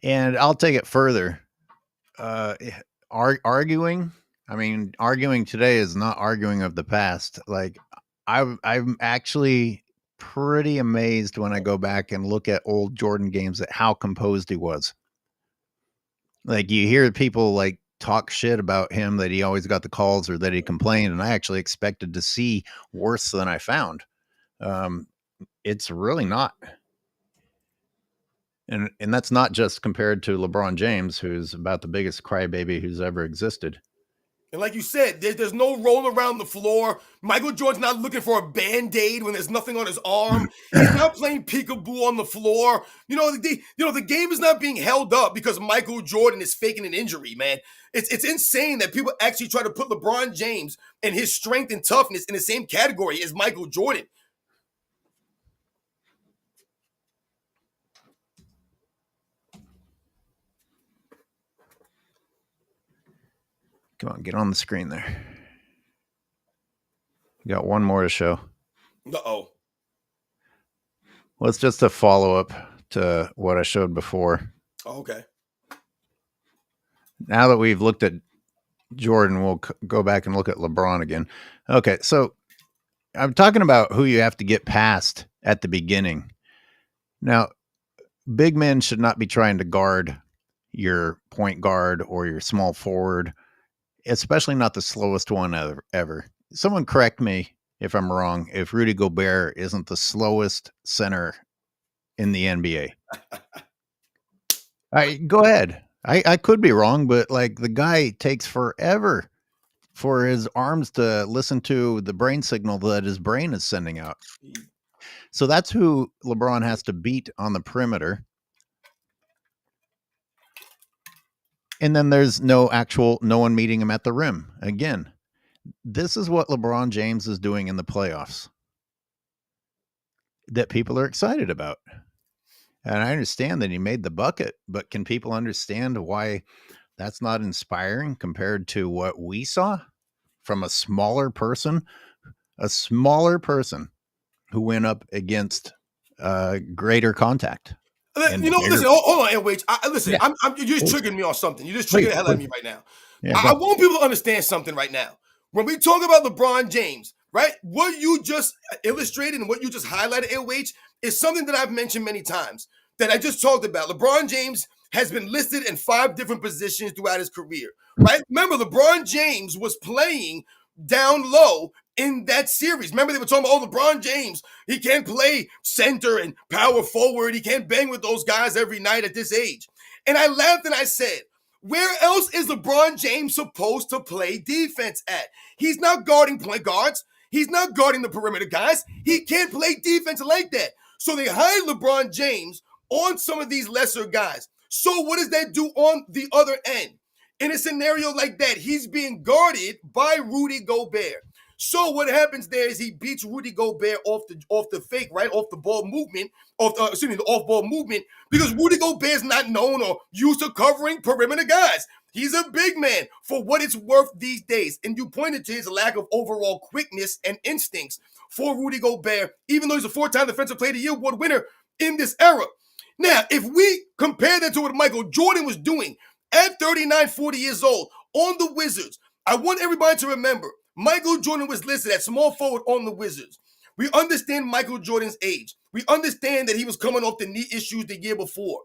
And I'll take it further. Arguing, I mean, arguing today is not arguing of the past. Like, I'm actually pretty amazed when I go back and look at old Jordan games at how composed he was. Like, you hear people like talk shit about him that he always got the calls or that he complained, and I actually expected to see worse than I found. It's really not. And that's not just compared to LeBron James, who's about the biggest crybaby who's ever existed. And like you said, there's no roll around the floor. Michael Jordan's not looking for a Band-Aid when there's nothing on his arm. He's not playing peekaboo on the floor. The game is not being held up because Michael Jordan is faking an injury, man. It's insane that people actually try to put LeBron James and his strength and toughness in the same category as Michael Jordan. Come on, get on the screen there. You got one more to show. Uh-oh. Well, it's just a follow-up to what I showed before. Oh, okay. Now that we've looked at Jordan, we'll go back and look at LeBron again. Okay, so I'm talking about who you have to get past at the beginning. Now, big men should not be trying to guard your point guard or your small forward, especially not the slowest one ever. Someone correct me if I'm wrong, if Rudy Gobert isn't the slowest center in the NBA. Go ahead. I could be wrong, but like, the guy takes forever for his arms to listen to the brain signal that his brain is sending out. So that's who LeBron has to beat on the perimeter. And then there's no one meeting him at the rim. Again, this is what LeBron James is doing in the playoffs that people are excited about. And I understand that he made the bucket, but can people understand why that's not inspiring compared to what we saw from a smaller person who went up against greater contact? Listen, hold on, LH. Listen, yeah. You're just triggering me on something. You're just triggering the hell out of me right now. Yeah, I want people to understand something right now. When we talk about LeBron James, right, what you just illustrated and what you just highlighted, LH, is something that I've mentioned many times, that I just talked about. LeBron James has been listed in 5 different positions throughout his career, right? Remember, LeBron James was playing down low in that series. Remember, they were talking about, LeBron James, he can't play center and power forward. He can't bang with those guys every night at this age. And I laughed and I said, where else is LeBron James supposed to play defense at? He's not guarding point guards. He's not guarding the perimeter guys. He can't play defense like that. So they hired LeBron James on some of these lesser guys. So what does that do on the other end? In a scenario like that, he's being guarded by Rudy Gobert. So what happens there is he beats Rudy Gobert off the fake, right? Off the ball movement, the off-ball movement, because Rudy Gobert is not known or used to covering perimeter guys. He's a big man for what it's worth these days. And you pointed to his lack of overall quickness and instincts for Rudy Gobert, even though he's a 4-time Defensive Player of the Year award winner in this era. Now, if we compare that to what Michael Jordan was doing at 39, 40 years old on the Wizards, I want everybody to remember, Michael Jordan was listed at small forward on the Wizards. We understand Michael Jordan's age. We understand that he was coming off the knee issues the year before.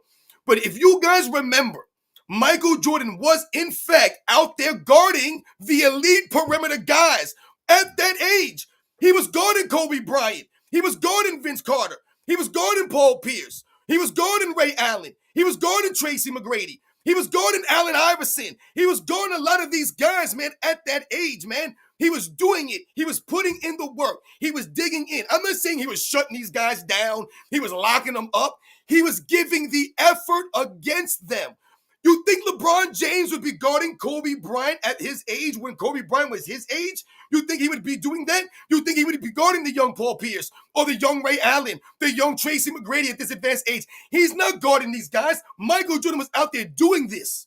But if you guys remember, Michael Jordan was in fact out there guarding the elite perimeter guys at that age. He was guarding Kobe Bryant. He was guarding Vince Carter. He was guarding Paul Pierce. He was guarding Ray Allen. He was guarding Tracy McGrady. He was guarding Allen Iverson. He was guarding a lot of these guys, man, at that age, man. He was doing it. He was putting in the work. He was digging in. I'm not saying he was shutting these guys down. He was locking them up. He was giving the effort against them. You think LeBron James would be guarding Kobe Bryant at his age when Kobe Bryant was his age? You think he would be doing that? You think he would be guarding the young Paul Pierce or the young Ray Allen, the young Tracy McGrady at this advanced age? He's not guarding these guys. Michael Jordan was out there doing this.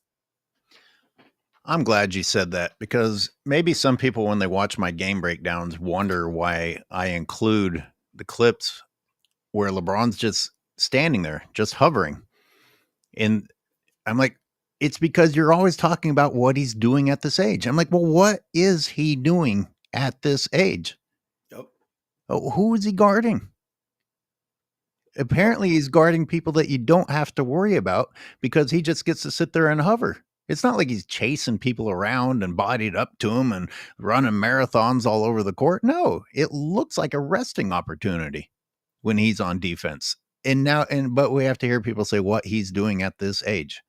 I'm glad you said that, because maybe some people, when they watch my game breakdowns, wonder why I include the clips where LeBron's just standing there, just hovering. And I'm like, it's because you're always talking about what he's doing at this age. I'm like, well, what is he doing at this age? Yep. Oh, who is he guarding? Apparently he's guarding people that you don't have to worry about, because he just gets to sit there and hover. It's not like he's chasing people around and bodied up to him and running marathons all over the court. No, it looks like a resting opportunity when he's on defense. But we have to hear people say what he's doing at this age.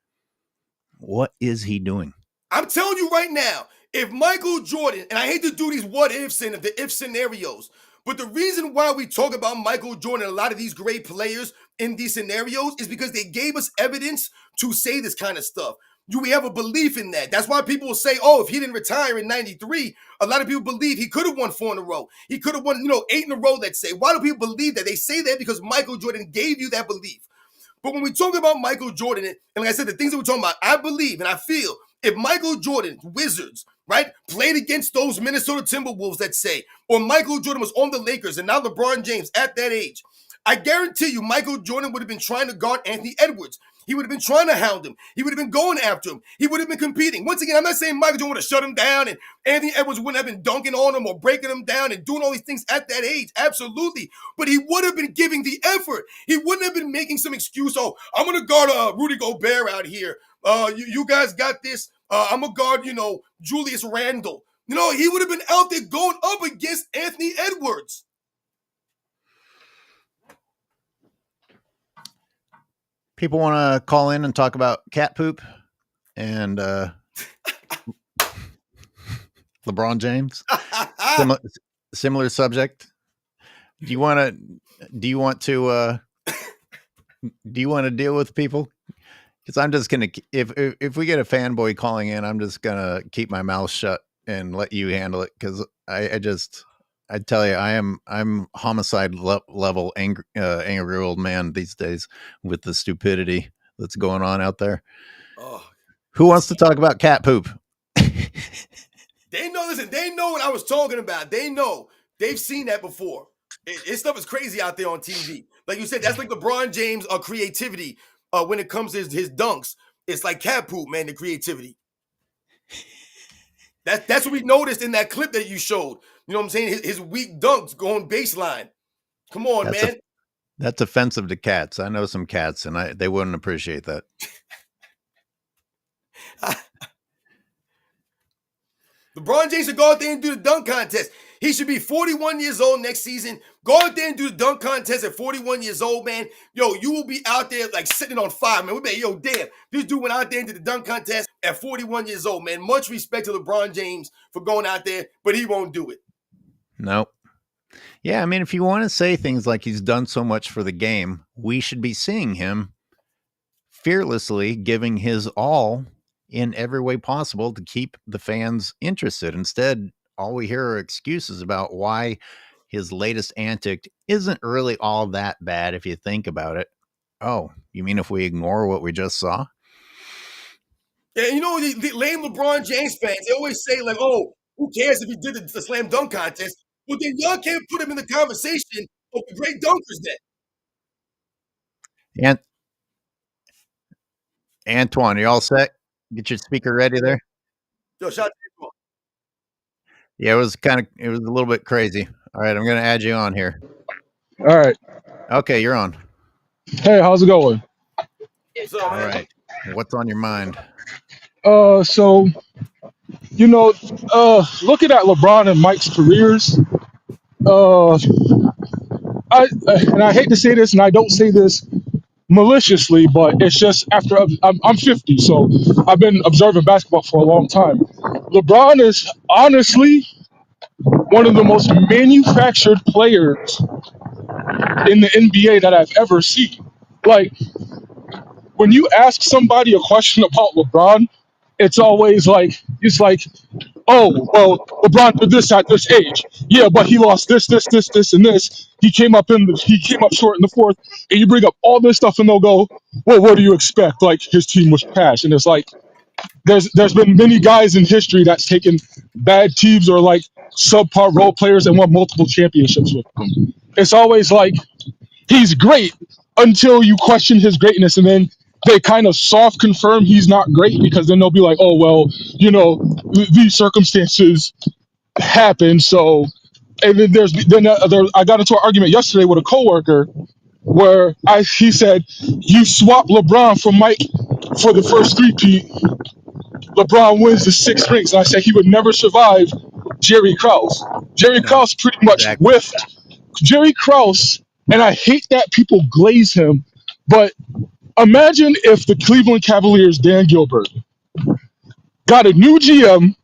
What is he doing? I'm telling you right now, if Michael Jordan, and I hate to do these what ifs and the if scenarios, but the reason why we talk about Michael Jordan and a lot of these great players in these scenarios is because they gave us evidence to say this kind of stuff. We have a belief in that. That's why people will say, oh, if he didn't retire in 93, a lot of people believe he could have won 4 in a row. He could have won, 8 in a row, let's say. Why do people believe that? They say that because Michael Jordan gave you that belief. But when we talk about Michael Jordan, and like I said, the things that we're talking about, I believe and I feel if Michael Jordan, Wizards, right, played against those Minnesota Timberwolves, let's say, or Michael Jordan was on the Lakers and now LeBron James at that age, I guarantee you Michael Jordan would have been trying to guard Anthony Edwards. He would have been trying to hound him. He would have been going after him. He would have been competing. Once again, I'm not saying Michael Jordan would have shut him down and Anthony Edwards wouldn't have been dunking on him or breaking him down and doing all these things at that age. Absolutely. But he would have been giving the effort. He wouldn't have been making some excuse. Oh, I'm going to guard Rudy Gobert out here. You guys got this. I'm going to guard, Julius Randle. He would have been out there going up against Anthony Edwards. People want to call in and talk about cat poop and LeBron James. Similar subject. Do you want to deal with people? Because I'm just gonna, if we get a fanboy calling in, I'm just gonna keep my mouth shut and let you handle it. Because I tell you, I'm homicide level angry old man these days with the stupidity that's going on out there. Oh, who wants to talk about cat poop? They know. Listen, they know what I was talking about. They know. They've seen that before. This stuff is crazy out there on TV. Like you said, that's like LeBron James' creativity when it comes to his dunks. It's like cat poop, man. The creativity. That's what we noticed in that clip that you showed. You know what I'm saying? His weak dunks going baseline. Come on, man. That's offensive to cats. I know some cats, and they wouldn't appreciate that. LeBron James should go out there and do the dunk contest. He should be 41 years old next season. Go out there and do the dunk contest at 41 years old, man. Yo, you will be out there like sitting on fire, man. We be like, damn. This dude went out there and did the dunk contest at 41 years old, man. Much respect to LeBron James for going out there, but he won't do it. Nope. Yeah, I mean, if you want to say things like he's done so much for the game, we should be seeing him fearlessly giving his all in every way possible to keep the fans interested. Instead, all we hear are excuses about why his latest antic isn't really all that bad if you think about it. Oh, you mean if we ignore what we just saw? Yeah, the lame LeBron James fans, they always say like, oh, who cares if he did the slam dunk contest? Well, then y'all can't put him in the conversation of the great dunkers then. And Antoine, you all set? Get your speaker ready there. Yo, shout out to Antoine. Yeah, it was a little bit crazy. All right, I'm going to add you on here. All right. Okay, you're on. Hey, how's it going? What's up, All man? right. What's on your mind? So you know, looking at LeBron and Mike's careers, uh, and I hate to say this, and I don't say this maliciously, but it's just after I'm 50, so I've been observing basketball for a long time. LeBron is honestly one of the most manufactured players in the NBA that I've ever seen. Like, when you ask somebody a question about LeBron, it's always like, oh, well, LeBron did this at this age. Yeah, but he lost this, and this. He came up short in the fourth, and you bring up all this stuff, and they'll go, well, what do you expect? Like, his team was trash, and it's like there's been many guys in history that's taken bad teams or like subpar role players and won multiple championships with them. It's always like he's great until you question his greatness, and then they kind of soft confirm he's not great because then they'll be like, oh well, these circumstances happen. So, and then I got into an argument yesterday with a coworker where he said you swap LeBron for Mike for the first three-peat, LeBron wins the six rings, and I said he would never survive Jerry Krause. Jerry No, Krause pretty much exactly. whiffed. Jerry Krause, and I hate that people glaze him, but imagine if the Cleveland Cavaliers, Dan Gilbert, got a new GM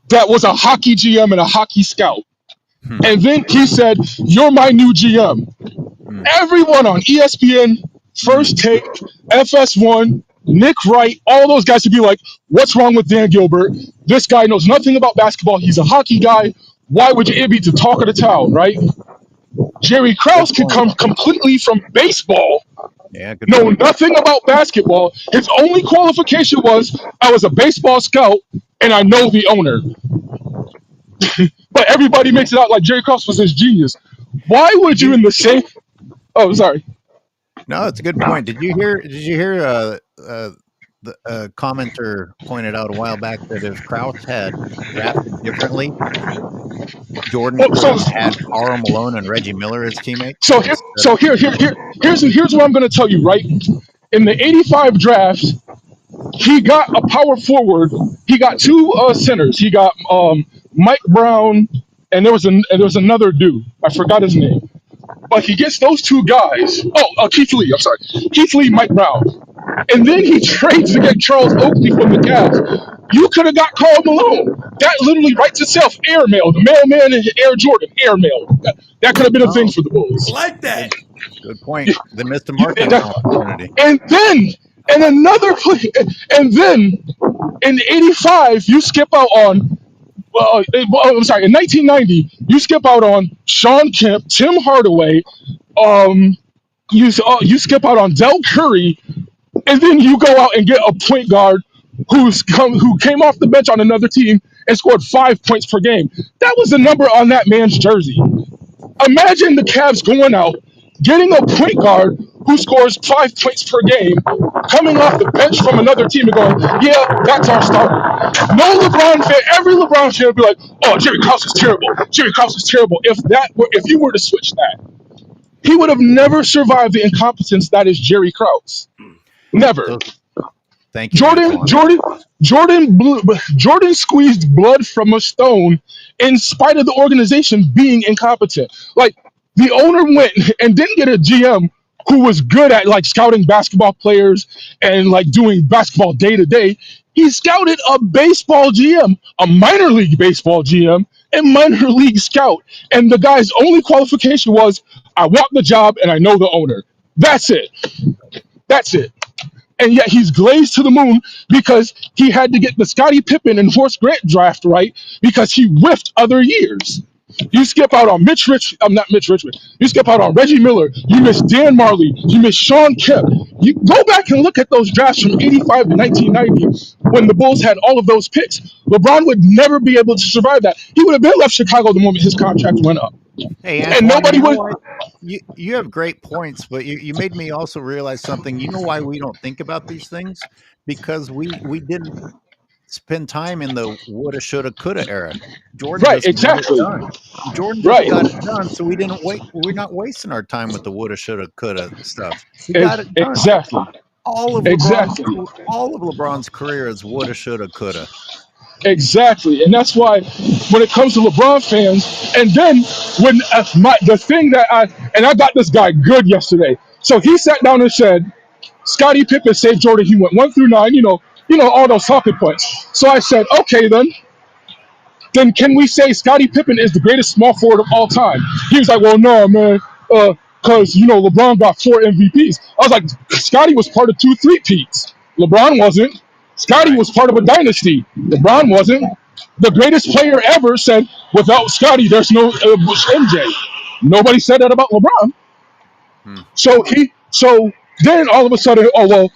that was a hockey GM and a hockey scout. Hmm. And then he said, you're my new GM. Hmm. Everyone on ESPN, First Take, FS1, Nick Wright, all those guys would be like, what's wrong with Dan Gilbert? This guy knows nothing about basketball. He's a hockey guy. Why would you be the talk of the town, right? Jerry Krause Good could point. come completely from baseball, Yeah, good know point. nothing about basketball. His only qualification was, I was a baseball scout and I know the owner. But everybody makes it out like Jerry Krause was this genius. Why would Did you you? in the same... Oh, sorry. No, it's a good point. Did you hear? Did you hear? The commenter pointed out a while back that if Kraus had drafted differently, Jordan Oh, could so have had Karl Malone and Reggie Miller as teammates so here instead so of. here here, here here's what I'm going to tell you, right? In the 85 draft, he got a power forward. He got two centers. He got Mike Brown, and there was another dude. I forgot his name. But he gets those two guys. Oh, Keith Lee. I'm sorry, Keith Lee, Mike Brown, and then he trades to get Charles Oakley from the Cavs. You could have got Karl Malone. That literally writes itself. Airmail, the mailman and Air Jordan. Airmail. That could have been a thing Oh, for the I Bulls. like that. good, good point. They missed a You, marketing opportunity. and then and another play, and then in '85 you skip out on. I'm sorry. In 1990, you skip out on Sean Kemp, Tim Hardaway. Um, you skip out on Del Curry, and then you go out and get a point guard who came off the bench on another team and scored 5 points per game. That was the number on that man's jersey. Imagine the Cavs going out, getting a point guard who scores 5 points per game, coming off the bench from another team and going, yeah, that's our starter. No LeBron fan, every LeBron fan would be like, oh, Jerry Krause is terrible. Jerry Krause is terrible. If you were to switch that, he would have never survived the incompetence that is Jerry Krause. Never. So, thank you, Jordan, Antoine. Jordan, Jordan, Jordan squeezed blood from a stone in spite of the organization being incompetent. Like, the owner went and didn't get a GM who was good at like scouting basketball players and like doing basketball day to day. He scouted a baseball GM, a minor league baseball GM, and minor league scout. And the guy's only qualification was, I want the job and I know the owner. That's it. That's it. And yet he's glazed to the moon because he had to get the Scottie Pippen and Horace Grant draft right because he whiffed other years. You skip out on I'm not Mitch Richmond. You skip out on Reggie Miller. You miss Dan Marley. You miss Sean Kemp. You go back and look at those drafts from '85 to 1990 when the Bulls had all of those picks. LeBron would never be able to survive that. He would have been left Chicago the moment his contract went up, Hey, and Antoine, nobody you know would. what? You have great points, but you made me also realize something. You know why we don't think about these things? Because we didn't spend time in the woulda, shoulda, coulda era. Jordan Right, just got it exactly. done. Jordan just Right, got it done, so we didn't wait. We're not wasting our time with the woulda, shoulda, coulda stuff. He got it done. exactly. all of LeBron's Exactly. all of LeBron's career is woulda, shoulda, coulda. Exactly, and that's why when it comes to LeBron fans, and then when the thing that I got this guy good yesterday. So he sat down and said, Scottie Pippen saved Jordan. He went 1 through 9. All those talking points. So I said, okay, then can we say Scottie Pippen is the greatest small forward of all time? He was like, well, no, man, because LeBron got 4 MVPs. I was like, Scottie was part of 2 3-peats. LeBron wasn't. Scottie Right. was part of a dynasty. LeBron wasn't. The greatest player ever said, without Scottie, there's no MJ. Nobody said that about LeBron. Hmm. So then all of a sudden, oh well,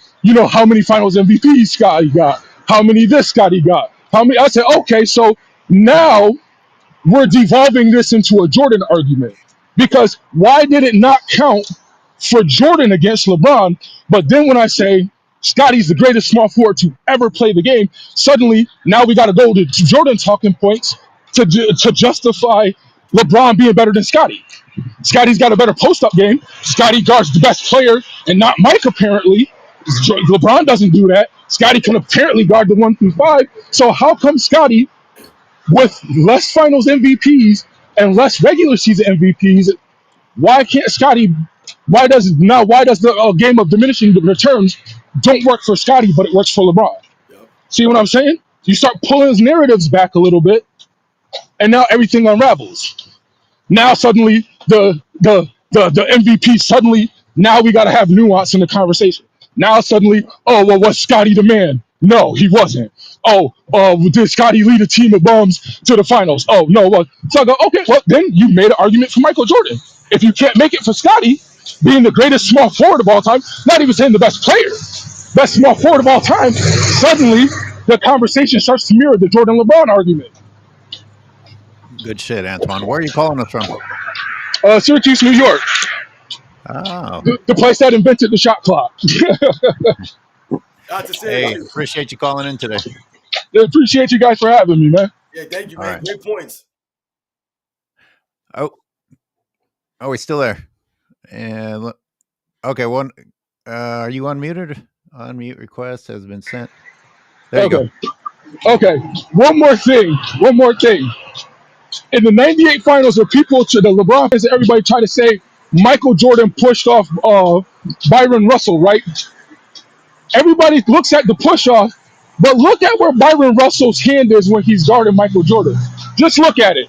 how many Finals MVPs Scotty got? How many this Scotty got? How many? I said, okay, so now we're devolving this into a Jordan argument because why did it not count for Jordan against LeBron? But then when I say Scotty's the greatest small forward to ever play the game, suddenly now we got to go to Jordan talking points to justify LeBron being better than Scotty. Scotty's got a better post-up game. Scotty guards the best player, and not Mike apparently. LeBron doesn't do that. Scotty can apparently guard the 1 through 5. So how come Scotty, with less Finals MVPs and less regular season MVPs, why can't Scotty? Why does the game of diminishing returns don't work for Scotty, but it works for LeBron? Yep. See what I'm saying? You start pulling his narratives back a little bit, and now everything unravels. Now suddenly the MVP suddenly now we got to have nuance in the conversation. Now suddenly, oh well, was Scotty the man? No, he wasn't. Oh, did Scotty lead a team of bums to the finals? Oh no, well, so I go, okay, well then you made an argument for Michael Jordan. If you can't make it for Scotty being the greatest small forward of all time, not even saying the best player, best small forward of all time, suddenly the conversation starts to mirror the Jordan LeBron argument. Good shit, Antoine. Where are you calling us from? Syracuse, New York. Oh, The place that invented the shot clock. Out to hey, Syracuse. appreciate you calling in today. Appreciate you guys for having me, man. Yeah, thank you, All man. right. Great points. Oh, he's still there. And okay, one. Are you unmuted? Unmute request has been sent. There you go. Okay. Okay. One more thing. In the '98 finals, the LeBron fans and everybody try to say Michael Jordan pushed off Byron Russell, right? Everybody looks at the push off, but look at where Byron Russell's hand is when he's guarding Michael Jordan. Just look at it.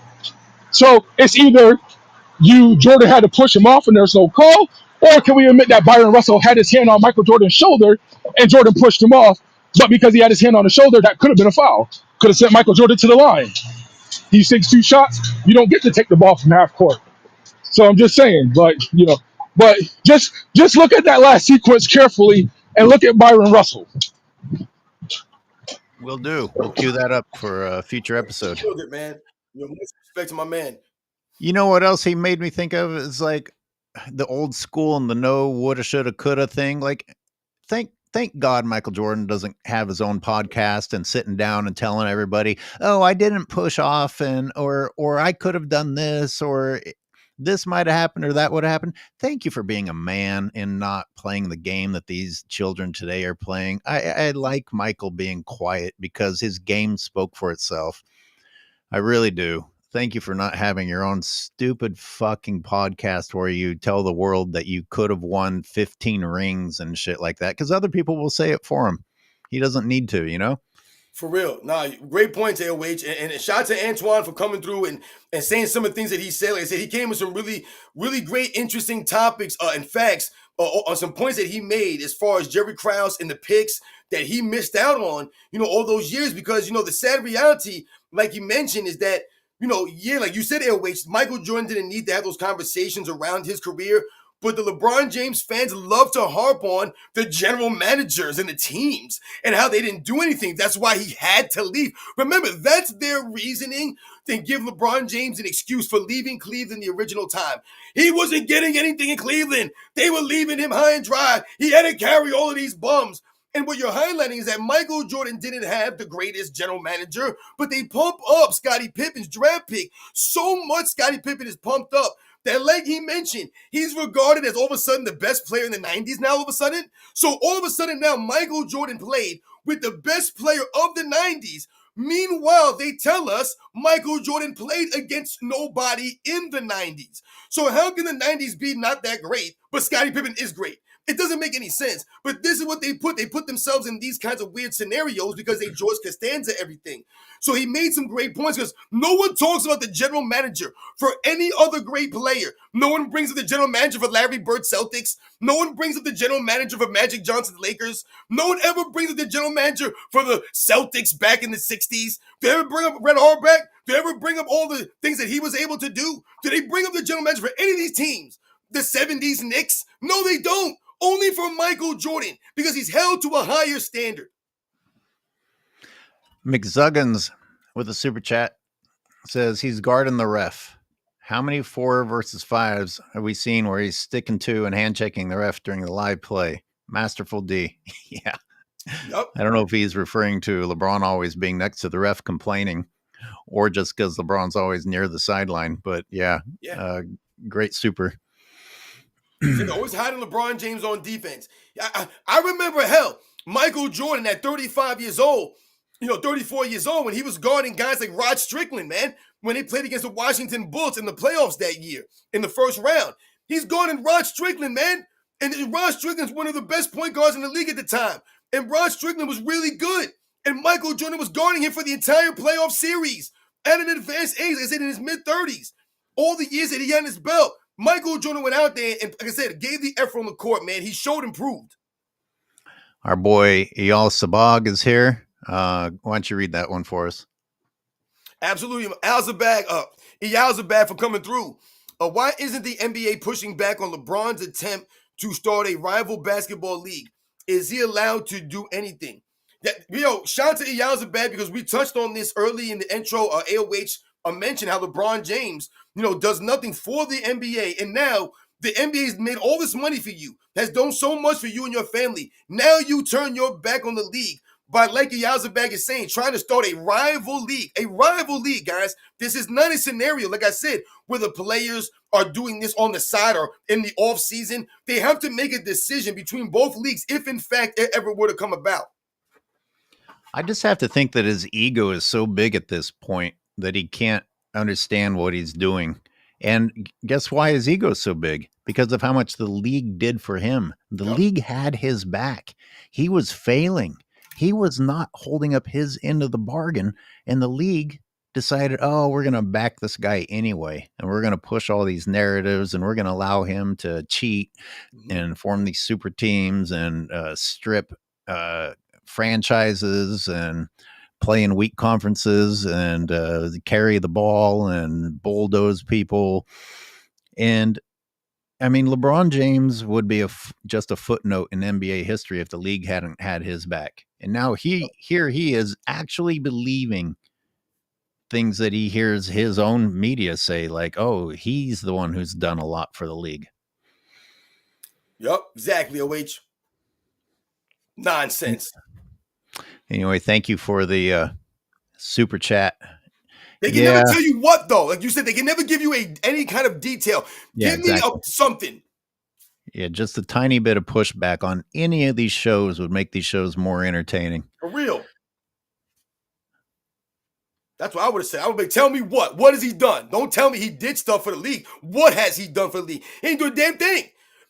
So it's either Jordan had to push him off and there's no call, or can we admit that Byron Russell had his hand on Michael Jordan's shoulder and Jordan pushed him off, but because he had his hand on the shoulder, that could have been a foul. Could have sent Michael Jordan to the line. He takes 2 shots, you don't get to take the ball from half court. So I'm just saying, but just look at that last sequence carefully and look at Byron Russell. We'll do. We'll cue that up for a future episode. Killed it, man. Much respect to my man. You know what else he made me think of is like the old school and the no woulda, shoulda, coulda thing. Like, thank God Michael Jordan doesn't have his own podcast and sitting down and telling everybody, "Oh, I didn't push off and or I could have done this or this might have happened or that would have happened." Thank you for being a man and not playing the game that these children today are playing. I like Michael being quiet because his game spoke for itself. I really do. Thank you for not having your own stupid fucking podcast where you tell the world that you could have won 15 rings and shit like that, because other people will say it for him. He doesn't need to, you know? For real. Nah, great points, AOH. And shout out to Antoine for coming through and saying some of the things that he said. Like I said, he came with some really, really great, interesting topics and facts on some points that he made as far as Jerry Krause and the picks that he missed out on, all those years. Because, the sad reality, like you mentioned, is that, like you said, AOH, Michael Jordan didn't need to have those conversations around his career. But the LeBron James fans love to harp on the general managers and the teams and how they didn't do anything. That's why he had to leave. Remember, that's their reasoning. Then give LeBron James an excuse for leaving Cleveland the original time. He wasn't getting anything in Cleveland. They were leaving him high and dry. He had to carry all of these bums. And what you're highlighting is that Michael Jordan didn't have the greatest general manager, but they pump up Scottie Pippen's draft pick so much. Scottie Pippen is pumped up that, like he mentioned, he's regarded as all of a sudden the best player in the 90s now all of a sudden. So all of a sudden now Michael Jordan played with the best player of the 90s. Meanwhile, they tell us Michael Jordan played against nobody in the 90s. So how can the 90s be not that great, but Scottie Pippen is great? It doesn't make any sense. But this is what they put. They put themselves in these kinds of weird scenarios because they George Costanza everything. So he made some great points because no one talks about the general manager for any other great player. No one brings up the general manager for Larry Bird Celtics. No one brings up the general manager for Magic Johnson Lakers. No one ever brings up the general manager for the Celtics back in the 60s. Do they ever bring up Red Auerbach? Do they ever bring up all the things that he was able to do? Do they bring up the general manager for any of these teams? The 70s Knicks? No, they don't. Only for Michael Jordan, because he's held to a higher standard. McZuggins with a super chat says he's guarding the ref. How many 4 versus 5s have we seen where he's sticking to and hand checking the ref during the live play? Masterful D. Yeah. Yep. I don't know if he's referring to LeBron always being next to the ref complaining or just because LeBron's always near the sideline. But yeah. Great super. They're always hiding LeBron James on defense. I remember, hell, Michael Jordan at 35 years old, 34 years old, when he was guarding guys like Rod Strickland, man, when they played against the Washington Bullets in the playoffs that year in the first round. He's guarding Rod Strickland, man. And Rod Strickland's one of the best point guards in the league at the time. And Rod Strickland was really good. And Michael Jordan was guarding him for the entire playoff series at an advanced age, like I said, in his mid-30s. All the years that he had in his belt. Michael Jordan went out there and, like I said, gave the effort on the court, man. He showed improved. Our boy Eyal Sabag is here. Why don't you read that one for us? Absolutely. Eyal Sabag for coming through. Why isn't the NBA pushing back on LeBron's attempt to start a rival basketball league? Is he allowed to do anything? Shout out to Eyal Sabag because we touched on this early in the intro. AOH mentioned how LeBron James does nothing for the NBA. And now the NBA has made all this money for you, has done so much for you and your family. Now you turn your back on the league by, like Eyal Sabag is saying, trying to start a rival league. A rival league, guys. This is not a scenario, like I said, where the players are doing this on the side or in the off season. They have to make a decision between both leagues if, in fact, it ever were to come about. I just have to think that his ego is so big at this point that he can't understand what he's doing. And guess why his ego is so big? Because of how much the league did for him. The league had his back. He was failing. He was not holding up his end of the bargain. And the league decided, we're going to back this guy anyway. And we're going to push all these narratives and we're going to allow him to cheat and form these super teams and strip franchises and play in weak conferences and carry the ball and bulldoze people. And I mean, LeBron James would be just a footnote in NBA history if the league hadn't had his back. And now he is actually believing things that he hears his own media say, like, he's the one who's done a lot for the league. Yep, exactly, OH. Nonsense. Anyway, thank you for the super chat. They can never tell you what, though. Like you said, they can never give you any kind of detail. Give me something. Yeah, just a tiny bit of pushback on any of these shows would make these shows more entertaining. For real. That's what I would have said. I would be, tell me what? What has he done? Don't tell me he did stuff for the league. What has he done for the league? He ain't doing a damn thing.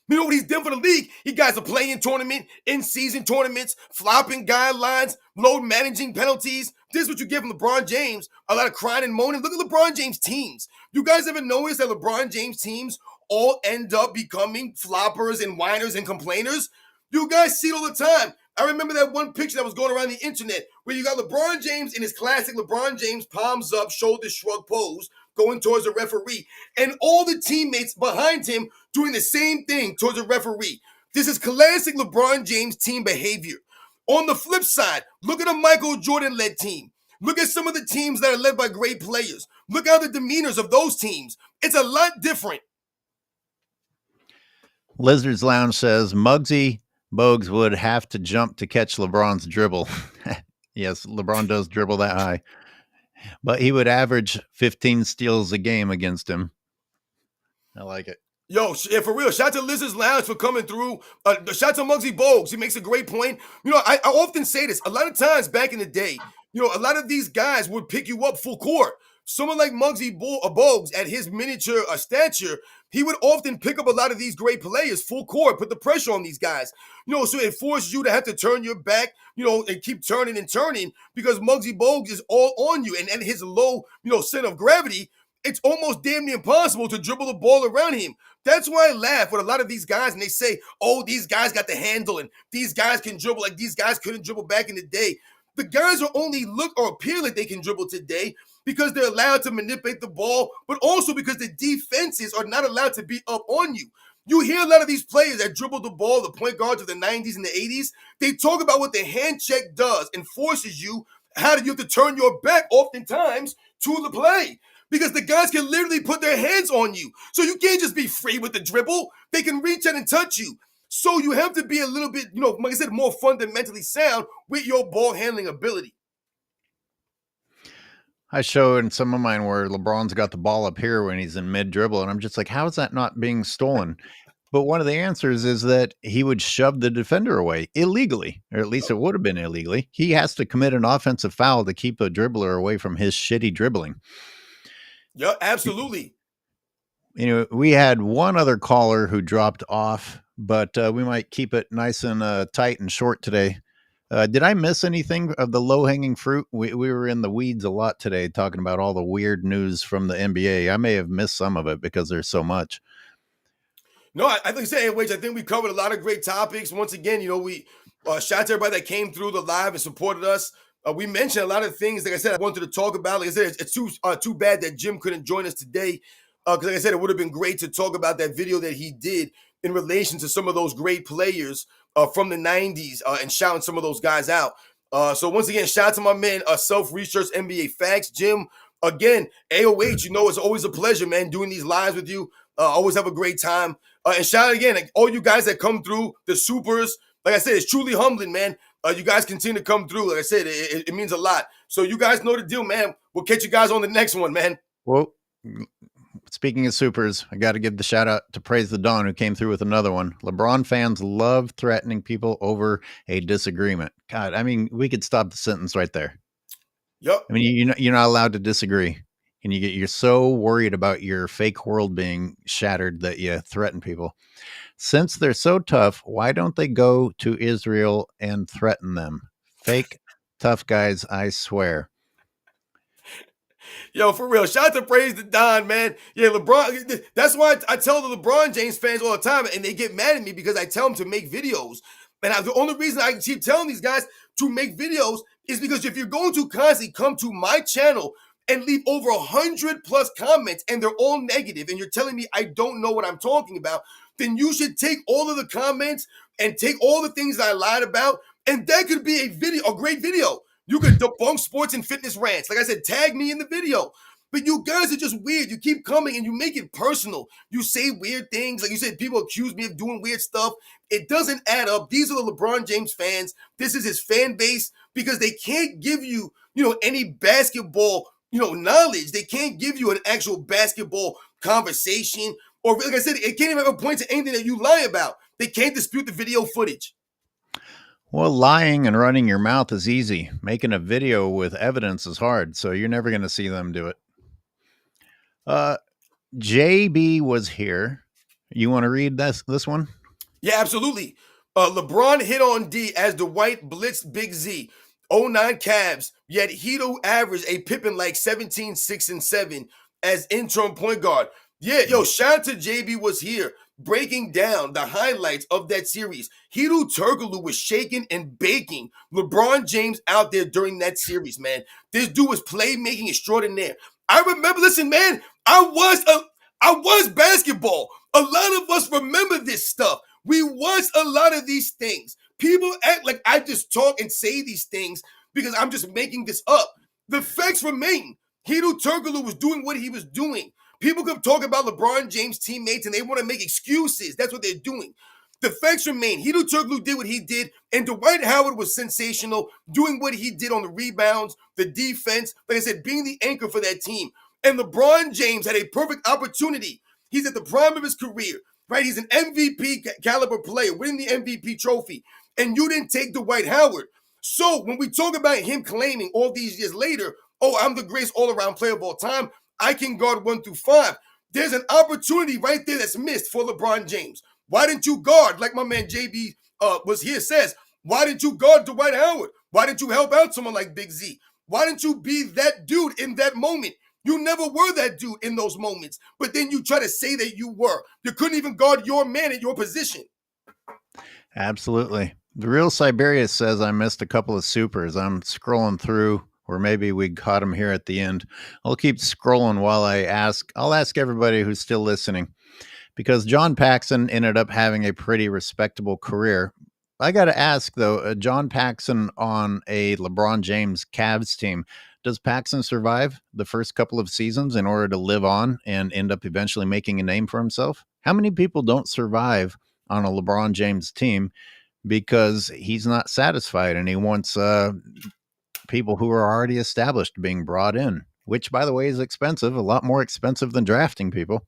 You know what he's done for the league? He guys are playing tournament, in-season tournaments, flopping guidelines, load managing penalties. This is what you get from LeBron James. A lot of crying and moaning. Look at LeBron James teams. You guys ever notice that LeBron James teams all end up becoming floppers and whiners and complainers? You guys see it all the time. I remember that one picture that was going around the internet where you got LeBron James in his classic LeBron James palms up, shoulders shrug pose, going towards the referee, and all the teammates behind him doing the same thing towards the referee. This is classic LeBron James team behavior. On the flip side, look at a Michael Jordan-led team. Look at some of the teams that are led by great players. Look at the demeanors of those teams. It's a lot different. Lizard's Lounge says, Muggsy Bogues would have to jump to catch LeBron's dribble. Yes, LeBron does dribble that high. But he would average 15 steals a game against him. I like it. Yo, yeah, for real. Shout out to Lizard's Lounge for coming through. Shout out to Muggsy Bogues. He makes a great point. I often say this. A lot of times back in the day, a lot of these guys would pick you up full court. Someone like Muggsy Bogues, at his miniature stature, he would often pick up a lot of these great players full court, put the pressure on these guys. So it forces you to have to turn your back, and keep turning and turning because Muggsy Bogues is all on you. And his low, center of gravity, it's almost damn near impossible to dribble the ball around him. That's why I laugh with a lot of these guys and they say, oh, these guys got the handle and these guys can dribble like these guys couldn't dribble back in the day. The guys are only look or appear like they can dribble today because they're allowed to manipulate the ball, but also because the defenses are not allowed to be up on you. You hear a lot of these players that dribble the ball, the point guards of the 90s and the 80s, they talk about what the hand check does and forces you, how do you have to turn your back oftentimes to the play. Because the guys can literally put their hands on you. So you can't just be free with the dribble. They can reach out and touch you. So you have to be a little bit, like I said, more fundamentally sound with your ball handling ability. I show in some of mine where LeBron's got the ball up here when he's in mid dribble, and I'm just like, how is that not being stolen? But one of the answers is that he would shove the defender away illegally, or at least it would have been illegally. He has to commit an offensive foul to keep a dribbler away from his shitty dribbling. Yeah, absolutely. We had one other caller who dropped off, but we might keep it nice and tight and short today. Did I miss anything of the low-hanging fruit? We were in the weeds a lot today talking about all the weird news from the NBA. I may have missed some of it because there's so much. No, I think I think we covered a lot of great topics. Once again, we shout out to everybody that came through the live and supported us. We mentioned a lot of things, like I said, I wanted to talk about. Like I said, it's too bad that Jim couldn't join us today. Because like I said, it would have been great to talk about that video that he did in relation to some of those great players from the 90s and shouting some of those guys out. So once again, shout out to my man, Self-Research NBA Facts. Jim, again, AOH, it's always a pleasure, man, doing these lives with you. Always have a great time. And shout out again, like, all you guys that come through, the supers. Like I said, it's truly humbling, man. You guys continue to come through. Like I said, it means a lot. So you guys know the deal, man. We'll catch you guys on the next one, man. Well, speaking of supers, I got to give the shout out to Praise the Dawn, who came through with another one. LeBron fans love threatening people over a disagreement. God, I mean, we could stop the sentence right there. Yep. I mean, you're not allowed to disagree. And you're so worried about your fake world being shattered that you threaten people. Since they're so tough, why don't they go to Israel and threaten them? Fake tough guys, I swear. Yo, for real. Shout out to Praise the Don, man. Yeah, LeBron. That's why I tell the LeBron James fans all the time, and they get mad at me because I tell them to make videos. And the only reason I keep telling these guys to make videos is because if you're going to constantly come to my channel and leave over 100+ comments and they're all negative, and you're telling me I don't know what I'm talking about, then you should take all of the comments and take all the things that I lied about, and that could be a great video. You could debunk sports and fitness rants. Like I said, tag me in the video. But you guys are just weird. You keep coming and you make it personal. You say weird things. Like you said, people accuse me of doing weird stuff. It doesn't add up. These are the LeBron James fans. This is his fan base because they can't give you, any basketball, knowledge. They can't give you an actual basketball conversation. Or like I said, it can't even have a point to anything that you lie about. They can't dispute the video footage. Well, lying and running your mouth is easy. Making a video with evidence is hard, so you're never going to see them do it. JB was here. You want to read this one? Yeah, absolutely. LeBron hit on D as Dwight blitzed Big Z. 09 Cavs, yet Hedo averaged a Pippen like 17, 6, and 7 as interim point guard. Yeah, yo, shout out to JB was here, breaking down the highlights of that series. Hedo Turkoglu was shaking and baking LeBron James out there during that series, man. This dude was playmaking extraordinaire. I remember, listen, man, I was basketball. A lot of us remember this stuff. We watched a lot of these things. People act like I just talk and say these things because I'm just making this up. The facts remain. Hedo Turkoglu was doing what he was doing. People could talk about LeBron James' teammates and they want to make excuses. That's what they're doing. The facts remain. Hedo Turkoglu did what he did, and Dwight Howard was sensational, doing what he did on the rebounds, the defense, like I said, being the anchor for that team. And LeBron James had a perfect opportunity He's at the prime of his career, right? He's an MVP caliber player, winning the MVP trophy, and you didn't take Dwight Howard. So when we talk about him claiming all these years later, oh, I'm the greatest all-around player of all time, I can guard 1 through 5. There's an opportunity right there that's missed for LeBron James. Why didn't you guard, like my man JB was here says, why didn't you guard Dwight Howard? Why didn't you help out someone like Big Z? Why didn't you be that dude in that moment? You never were that dude in those moments, but then you try to say that you were. You couldn't even guard your man at your position. Absolutely. The real Siberius says I missed a couple of supers. I'm scrolling through, or maybe we caught him here at the end. I'll keep scrolling while I'll ask everybody who's still listening, because John Paxson ended up having a pretty respectable career. I got to ask though, John Paxson on a LeBron James Cavs team, does Paxson survive the first couple of seasons in order to live on and end up eventually making a name for himself? How many people don't survive on a LeBron James team because he's not satisfied and he wants people who are already established being brought in, which, by the way, is expensive, a lot more expensive than drafting people.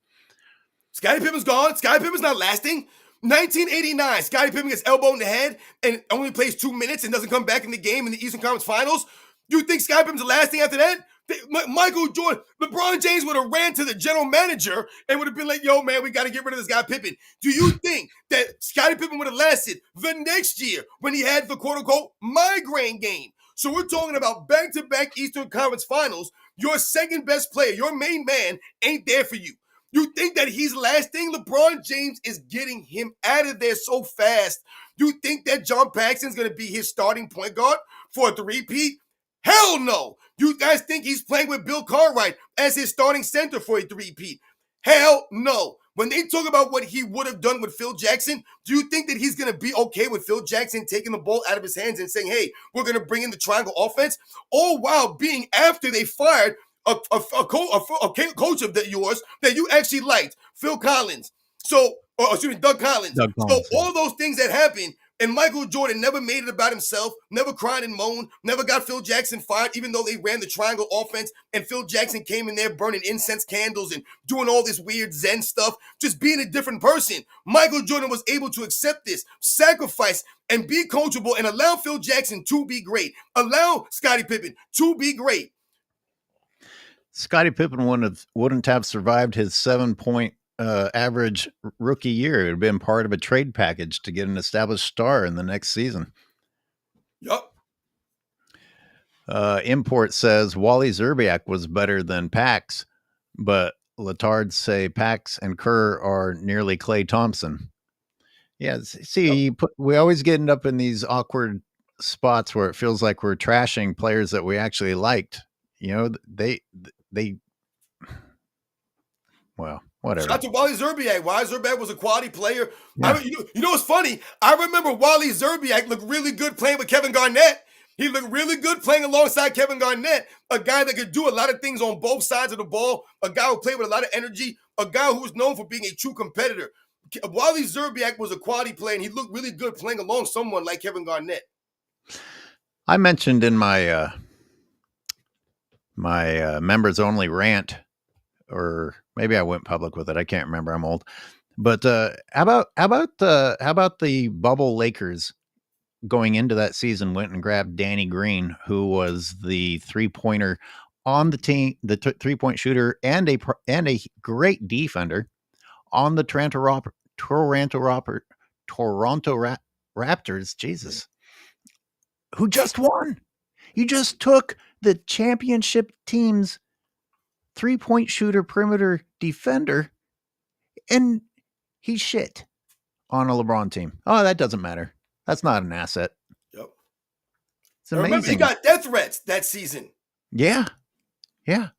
Scottie Pippen's gone. Scottie Pippen's not lasting. 1989, Scottie Pippen gets elbowed in the head and only plays 2 minutes and doesn't come back in the game in the Eastern Conference Finals. You think Scottie Pippen's lasting after that? Michael Jordan, LeBron James would have ran to the general manager and would have been like, yo, man, we got to get rid of this guy Pippen. Do you think that Scottie Pippen would have lasted the next year when he had the quote-unquote migraine game? So we're talking about back-to-back Eastern Conference Finals. Your second best player, your main man, ain't there for you. You think that he's lasting? LeBron James is getting him out of there so fast. You think that John Paxson's going to be his starting point guard for a three-peat? Hell no. You guys think he's playing with Bill Cartwright as his starting center for a three-peat? Hell no. When they talk about what he would have done with Phil Jackson, do you think that he's going to be okay with Phil Jackson taking the ball out of his hands and saying, hey, we're going to bring in the triangle offense? All while being after they fired a coach of yours that you actually liked, Phil Collins. Doug Collins. So all those things that happened, and Michael Jordan never made it about himself, never cried and moaned, never got Phil Jackson fired, even though they ran the triangle offense, and Phil Jackson came in there burning incense candles and doing all this weird Zen stuff, just being a different person. Michael Jordan was able to accept this, sacrifice, and be coachable, and allow Phil Jackson to be great. Allow Scottie Pippen to be great. Scottie Pippen wouldn't have survived his 7-point average rookie year. It would have been part of a trade package to get an established star in the next season. Yup. Import says Wally Zerbiak was better than Pax, but Latards say Pax and Kerr are nearly Klay Thompson. Yeah, see, we always get up in these awkward spots where it feels like we're trashing players that we actually liked. You know, well, whatever. Shout out to Wally Zerbiak. Wally Zerbiak was a quality player. Yeah. You know what's funny? I remember Wally Zerbiak looked really good playing with Kevin Garnett. He looked really good playing alongside Kevin Garnett, a guy that could do a lot of things on both sides of the ball, a guy who played with a lot of energy, a guy who was known for being a true competitor. Wally Zerbiak was a quality player, and he looked really good playing along someone like Kevin Garnett. I mentioned in my members only rant, or maybe I went public with it. I can't remember. I'm old. But how about the bubble Lakers going into that season went and grabbed Danny Green, who was the 3-pointer on the team, the 3-point shooter and a great defender on the Toronto Raptors. Jesus, who just won. You just took the championship team's 3-point shooter, perimeter defender, and he's shit on a LeBron team. Oh, that doesn't matter. That's not an asset. Yep. It's amazing. Remember, he got death threats that season. Yeah. Yeah.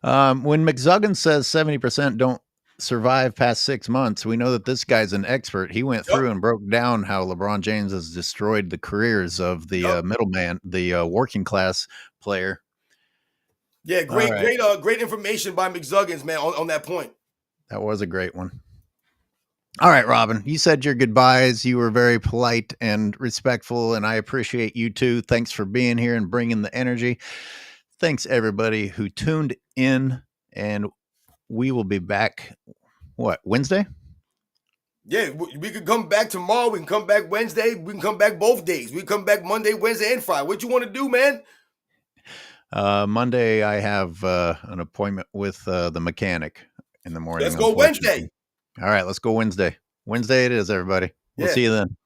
When McZuggin says 70% don't survive past 6 months, we know that this guy's an expert. He went through and broke down how LeBron James has destroyed the careers of the middleman, the working class player. Yeah, great information by McZuggins, man, on that point. That was a great one. All right, Robin, you said your goodbyes. You were very polite and respectful, and I appreciate you too. Thanks for being here and bringing the energy. Thanks everybody who tuned in, and we will be back. What, Wednesday? Yeah, we can come back tomorrow. We can come back Wednesday. We can come back both days. We can come back Monday, Wednesday, and Friday. What you want to do, man? Monday, I have an appointment with the mechanic in the morning. Let's go Wednesday. All right, let's go Wednesday. Wednesday it is, everybody. We'll Yeah. see you then.